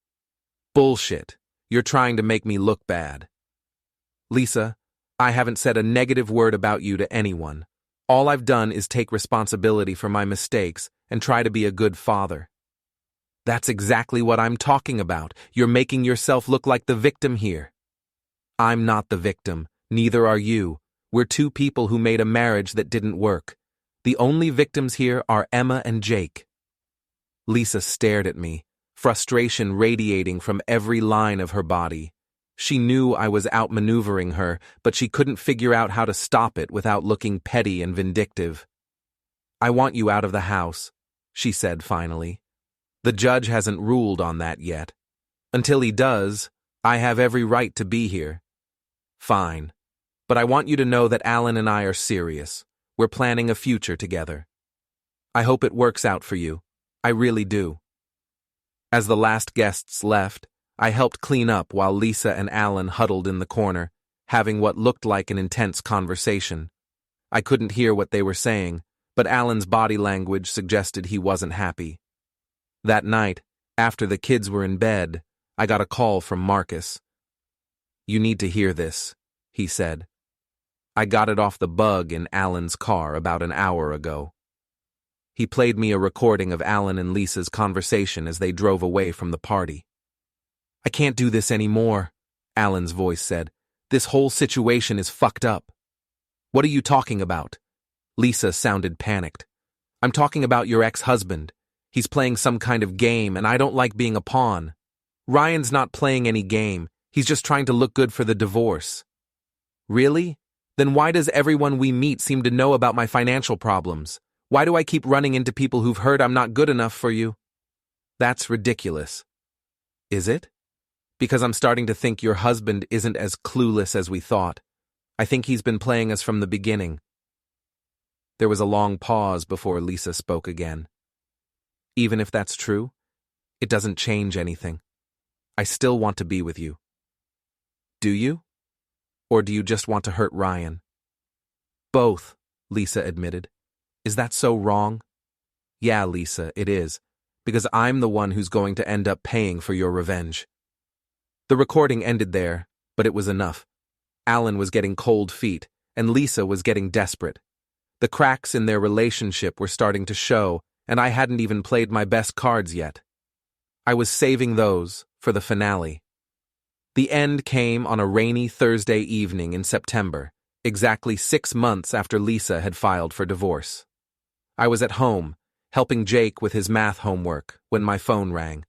"Bullshit. You're trying to make me look bad." "Lisa, I haven't said a negative word about you to anyone. All I've done is take responsibility for my mistakes and try to be a good father." "That's exactly what I'm talking about. You're making yourself look like the victim here." "I'm not the victim. Neither are you. We're two people who made a marriage that didn't work. The only victims here are Emma and Jake." Lisa stared at me, frustration radiating from every line of her body. She knew I was outmaneuvering her, but she couldn't figure out how to stop it without looking petty and vindictive. "I want you out of the house," she said finally. "The judge hasn't ruled on that yet. Until he does, I have every right to be here." "Fine. But I want you to know that Alan and I are serious. We're planning a future together. I hope it works out for you. I really do." As the last guests left, I helped clean up while Lisa and Alan huddled in the corner, having what looked like an intense conversation. I couldn't hear what they were saying, but Alan's body language suggested he wasn't happy. That night, after the kids were in bed, I got a call from Marcus. "You need to hear this," he said. "I got it off the bug in Alan's car about an hour ago." He played me a recording of Alan and Lisa's conversation as they drove away from the party. "I can't do this anymore," Alan's voice said. "This whole situation is fucked up." "What are you talking about?" Lisa sounded panicked. "I'm talking about your ex-husband. He's playing some kind of game, and I don't like being a pawn." "Ryan's not playing any game. He's just trying to look good for the divorce." "Really? Then why does everyone we meet seem to know about my financial problems? Why do I keep running into people who've heard I'm not good enough for you?" "That's ridiculous." "Is it? Because I'm starting to think your husband isn't as clueless as we thought. I think he's been playing us from the beginning." There was a long pause before Lisa spoke again. "Even if that's true, it doesn't change anything. I still want to be with you." "Do you? Or do you just want to hurt Ryan?" "Both," Lisa admitted. "Is that so wrong?" "Yeah, Lisa, it is, because I'm the one who's going to end up paying for your revenge." The recording ended there, but it was enough. Alan was getting cold feet, and Lisa was getting desperate. The cracks in their relationship were starting to show, and I hadn't even played my best cards yet. I was saving those for the finale. The end came on a rainy Thursday evening in September, exactly 6 months after Lisa had filed for divorce. I was at home, helping Jake with his math homework, when my phone rang.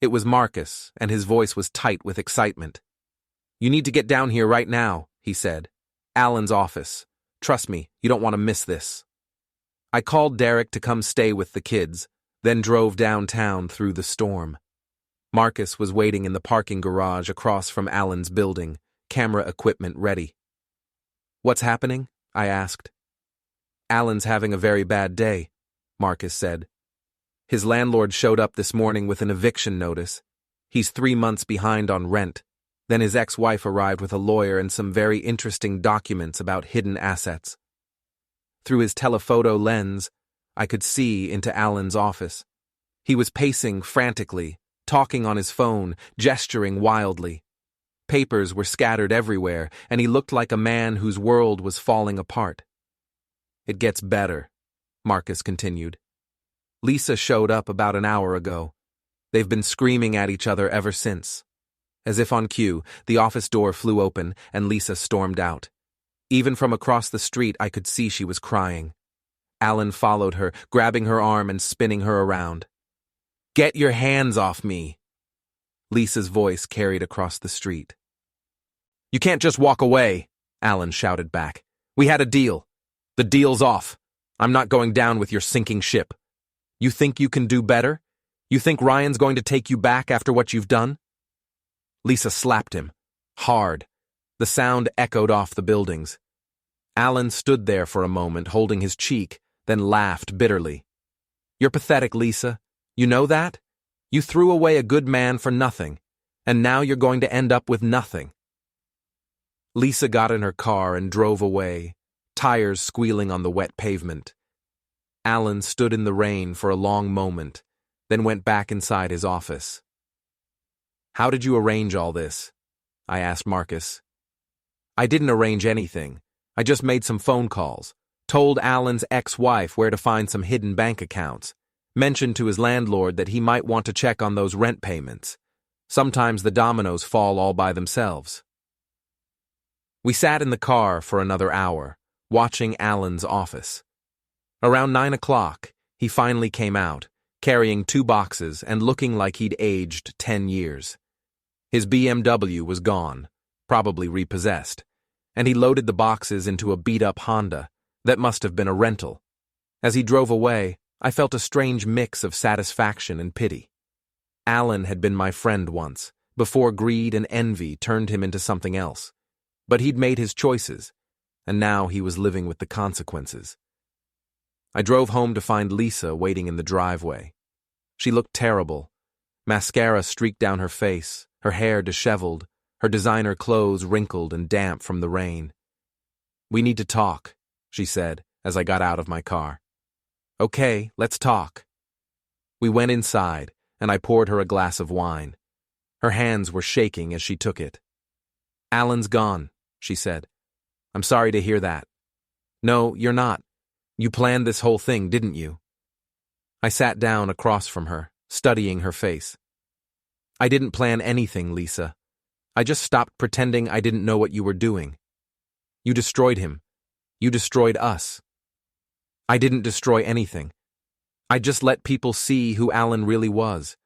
It was Marcus, and his voice was tight with excitement. "You need to get down here right now," he said. "Alan's office. Trust me, you don't want to miss this." I called Derek to come stay with the kids, then drove downtown through the storm. Marcus was waiting in the parking garage across from Alan's building, camera equipment ready. "What's happening?" I asked. "Alan's having a very bad day," Marcus said. "His landlord showed up this morning with an eviction notice. He's 3 months behind on rent. Then his ex-wife arrived with a lawyer and some very interesting documents about hidden assets." Through his telephoto lens, I could see into Alan's office. He was pacing frantically, talking on his phone, gesturing wildly. Papers were scattered everywhere, and he looked like a man whose world was falling apart. "It gets better," Marcus continued. "Lisa showed up about an hour ago. They've been screaming at each other ever since." As if on cue, the office door flew open and Lisa stormed out. Even from across the street, I could see she was crying. Alan followed her, grabbing her arm and spinning her around. "Get your hands off me!" Lisa's voice carried across the street. "You can't just walk away," Alan shouted back. "We had a deal. The deal's off. I'm not going down with your sinking ship. You think you can do better? You think Ryan's going to take you back after what you've done?" Lisa slapped him. Hard. The sound echoed off the buildings. Alan stood there for a moment, holding his cheek, then laughed bitterly. "You're pathetic, Lisa. You know that? You threw away a good man for nothing, and now you're going to end up with nothing." Lisa got in her car and drove away, tires squealing on the wet pavement. Alan stood in the rain for a long moment, then went back inside his office. "How did you arrange all this?" I asked Marcus. "I didn't arrange anything. I just made some phone calls, told Alan's ex-wife where to find some hidden bank accounts, mentioned to his landlord that he might want to check on those rent payments. Sometimes the dominoes fall all by themselves." We sat in the car for another hour, watching Alan's office. Around 9 o'clock, he finally came out, carrying 2 boxes and looking like he'd aged 10 years. His BMW was gone, probably repossessed, and he loaded the boxes into a beat-up Honda that must have been a rental. As he drove away, I felt a strange mix of satisfaction and pity. Alan had been my friend once, before greed and envy turned him into something else. But he'd made his choices, and now he was living with the consequences. I drove home to find Lisa waiting in the driveway. She looked terrible. Mascara streaked down her face, her hair disheveled, her designer clothes wrinkled and damp from the rain. "We need to talk," she said as I got out of my car. "Okay, let's talk." We went inside, and I poured her a glass of wine. Her hands were shaking as she took it. "Alan's gone," she said. "I'm sorry to hear that." "No, you're not. You planned this whole thing, didn't you?" I sat down across from her, studying her face. "I didn't plan anything, Lisa. I just stopped pretending I didn't know what you were doing. You destroyed him. You destroyed us." "I didn't destroy anything. I just let people see who Alan really was.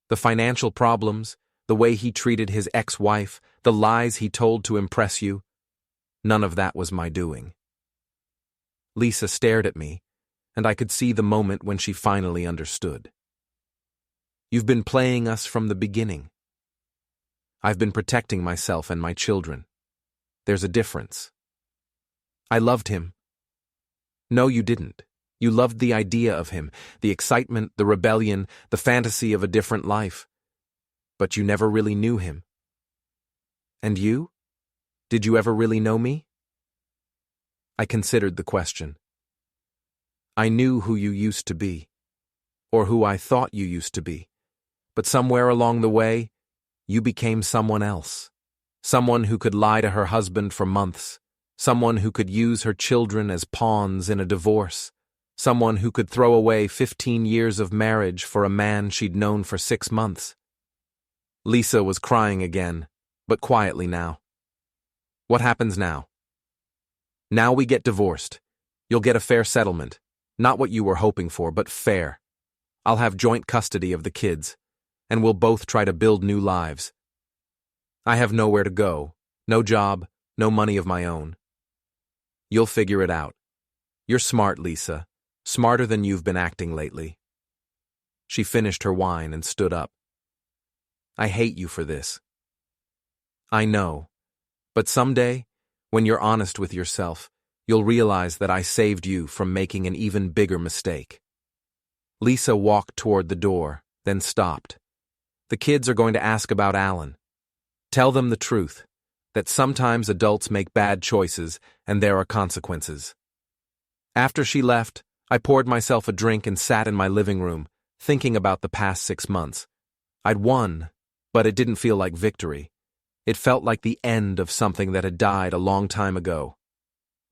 The financial problems, the way he treated his ex-wife, the lies he told to impress you. None of that was my doing." Lisa stared at me, and I could see the moment when she finally understood. "You've been playing us from the beginning. I've been protecting myself and my children. There's a difference." "I loved him." "No, you didn't. You loved the idea of him, the excitement, the rebellion, the fantasy of a different life. But you never really knew him." "And you? Did you ever really know me?" I considered the question. "I knew who you used to be, or who I thought you used to be, but somewhere along the way, you became someone else. Someone who could lie to her husband for months, someone who could use her children as pawns in a divorce, someone who could throw away 15 years of marriage for a man she'd known for 6 months. Lisa was crying again, but quietly now. "What happens now?" "Now we get divorced. You'll get a fair settlement. Not what you were hoping for, but fair. I'll have joint custody of the kids, and we'll both try to build new lives. I have nowhere to go, no job, no money of my own. You'll figure it out. You're smart, Lisa. Smarter than you've been acting lately." She finished her wine and stood up. "I hate you for this. I know, but someday, when you're honest with yourself, you'll realize that I saved you from making an even bigger mistake." Lisa walked toward the door, then stopped. "The kids are going to ask about Alan. Tell them the truth, that sometimes adults make bad choices and there are consequences." After she left, I poured myself a drink and sat in my living room, thinking about the past 6 months. I'd won, but it didn't feel like victory. It felt like the end of something that had died a long time ago.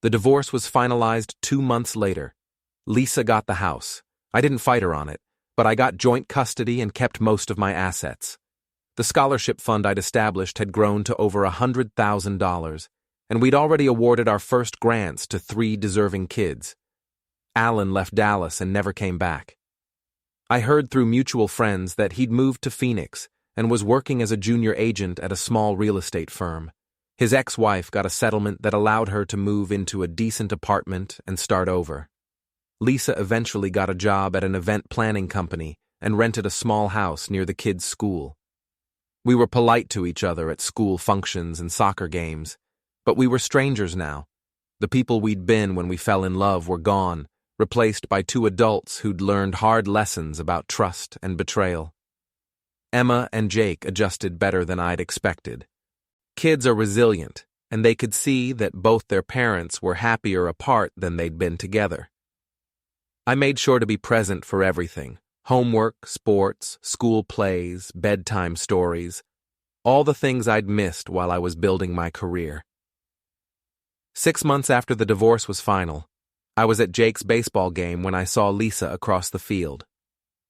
The divorce was finalized 2 months later. Lisa got the house. I didn't fight her on it, but I got joint custody and kept most of my assets. The scholarship fund I'd established had grown to over $100,000, and we'd already awarded our first grants to 3 deserving kids. Alan left Dallas and never came back. I heard through mutual friends that he'd moved to Phoenix and was working as a junior agent at a small real estate firm. His ex-wife got a settlement that allowed her to move into a decent apartment and start over. Lisa eventually got a job at an event planning company and rented a small house near the kids' school. We were polite to each other at school functions and soccer games, but we were strangers now. The people we'd been when we fell in love were gone, replaced by 2 adults who'd learned hard lessons about trust and betrayal. Emma and Jake adjusted better than I'd expected. Kids are resilient, and they could see that both their parents were happier apart than they'd been together. I made sure to be present for everything: homework, sports, school plays, bedtime stories, all the things I'd missed while I was building my career. 6 months after the divorce was final, I was at Jake's baseball game when I saw Lisa across the field.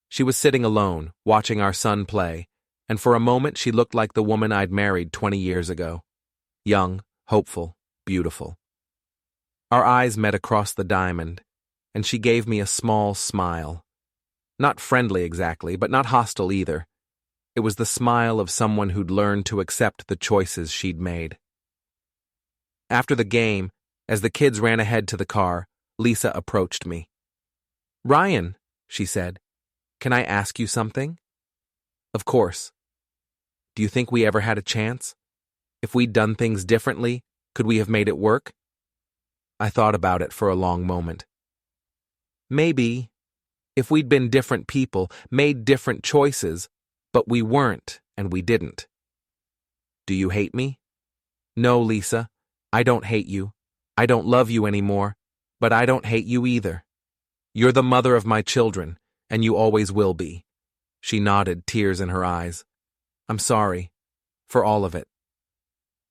She was sitting alone, watching our son play, and for a moment she looked like the woman I'd married 20 years ago. Young, hopeful, beautiful. Our eyes met across the diamond, and she gave me a small smile. Not friendly exactly, but not hostile either. It was the smile of someone who'd learned to accept the choices she'd made. After the game, as the kids ran ahead to the car, Lisa approached me. "Ryan," she said, "can I ask you something?" "Of course." "Do you think we ever had a chance? If we'd done things differently, could we have made it work?" I thought about it for a long moment. Maybe, if we'd been different people, made different choices, but we weren't and we didn't. "Do you hate me?" "No, Lisa, I don't hate you. I don't love you anymore, but I don't hate you either. You're the mother of my children, and you always will be." She nodded, tears in her eyes. "I'm sorry. For all of it."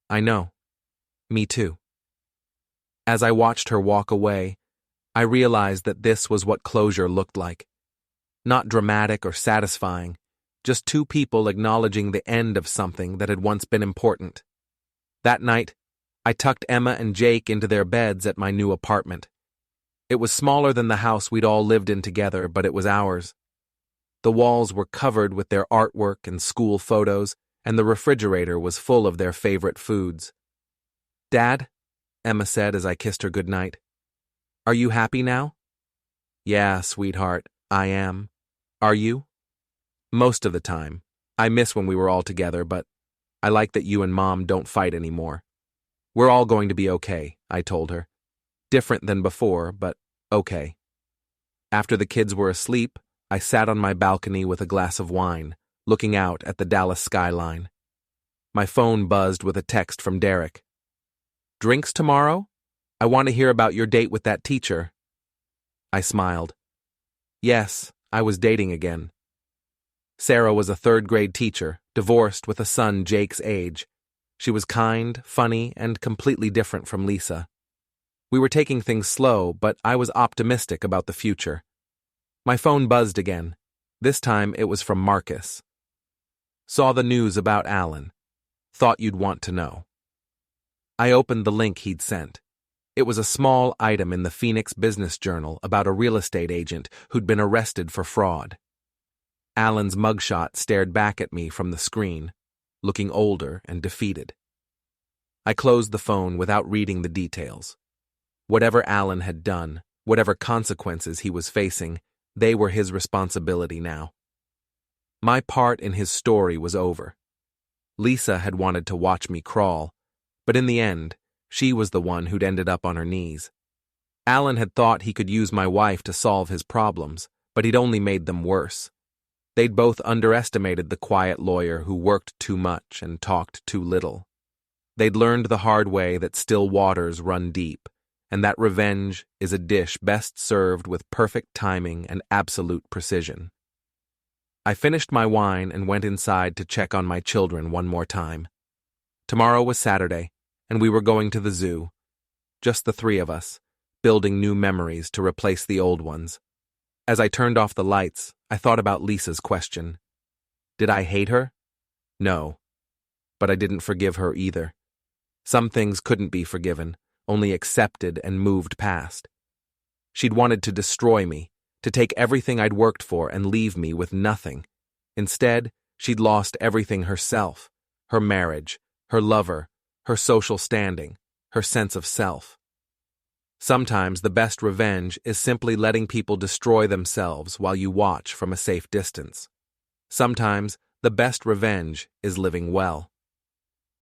"I know. Me too." As I watched her walk away, I realized that this was what closure looked like. Not dramatic or satisfying, just two people acknowledging the end of something that had once been important. That night, I tucked Emma and Jake into their beds at my new apartment. It was smaller than the house we'd all lived in together, but it was ours. The walls were covered with their artwork and school photos, and the refrigerator was full of their favorite foods. "Dad," Emma said as I kissed her goodnight, "are you happy now?" "Yeah, sweetheart, I am. Are you?" "Most of the time. I miss when we were all together, but I like that you and Mom don't fight anymore." "We're all going to be okay," I told her. "Different than before, but okay." After the kids were asleep, I sat on my balcony with a glass of wine, looking out at the Dallas skyline. My phone buzzed with a text from Derek. "Drinks tomorrow? I want to hear about your date with that teacher." I smiled. Yes, I was dating again. Sarah was a third-grade teacher, divorced with a son Jake's age. She was kind, funny, and completely different from Lisa. We were taking things slow, but I was optimistic about the future. My phone buzzed again. This time it was from Marcus. "Saw the news about Alan. Thought you'd want to know." I opened the link he'd sent. It was a small item in the Phoenix Business Journal about a real estate agent who'd been arrested for fraud. Alan's mugshot stared back at me from the screen, looking older and defeated. I closed the phone without reading the details. Whatever Alan had done, whatever consequences he was facing, they were his responsibility now. My part in his story was over. Lisa had wanted to watch me crawl, but in the end, she was the one who'd ended up on her knees. Alan had thought he could use my wife to solve his problems, but he'd only made them worse. They'd both underestimated the quiet lawyer who worked too much and talked too little. They'd learned the hard way that still waters run deep, and that revenge is a dish best served with perfect timing and absolute precision. I finished my wine and went inside to check on my children one more time. Tomorrow was Saturday, and we were going to the zoo. Just the three of us, building new memories to replace the old ones. As I turned off the lights, I thought about Lisa's question. Did I hate her? No. But I didn't forgive her either. Some things couldn't be forgiven, only accepted and moved past. She'd wanted to destroy me, to take everything I'd worked for and leave me with nothing. Instead, she'd lost everything herself, her marriage, her lover, her social standing, her sense of self. Sometimes the best revenge is simply letting people destroy themselves while you watch from a safe distance. Sometimes the best revenge is living well.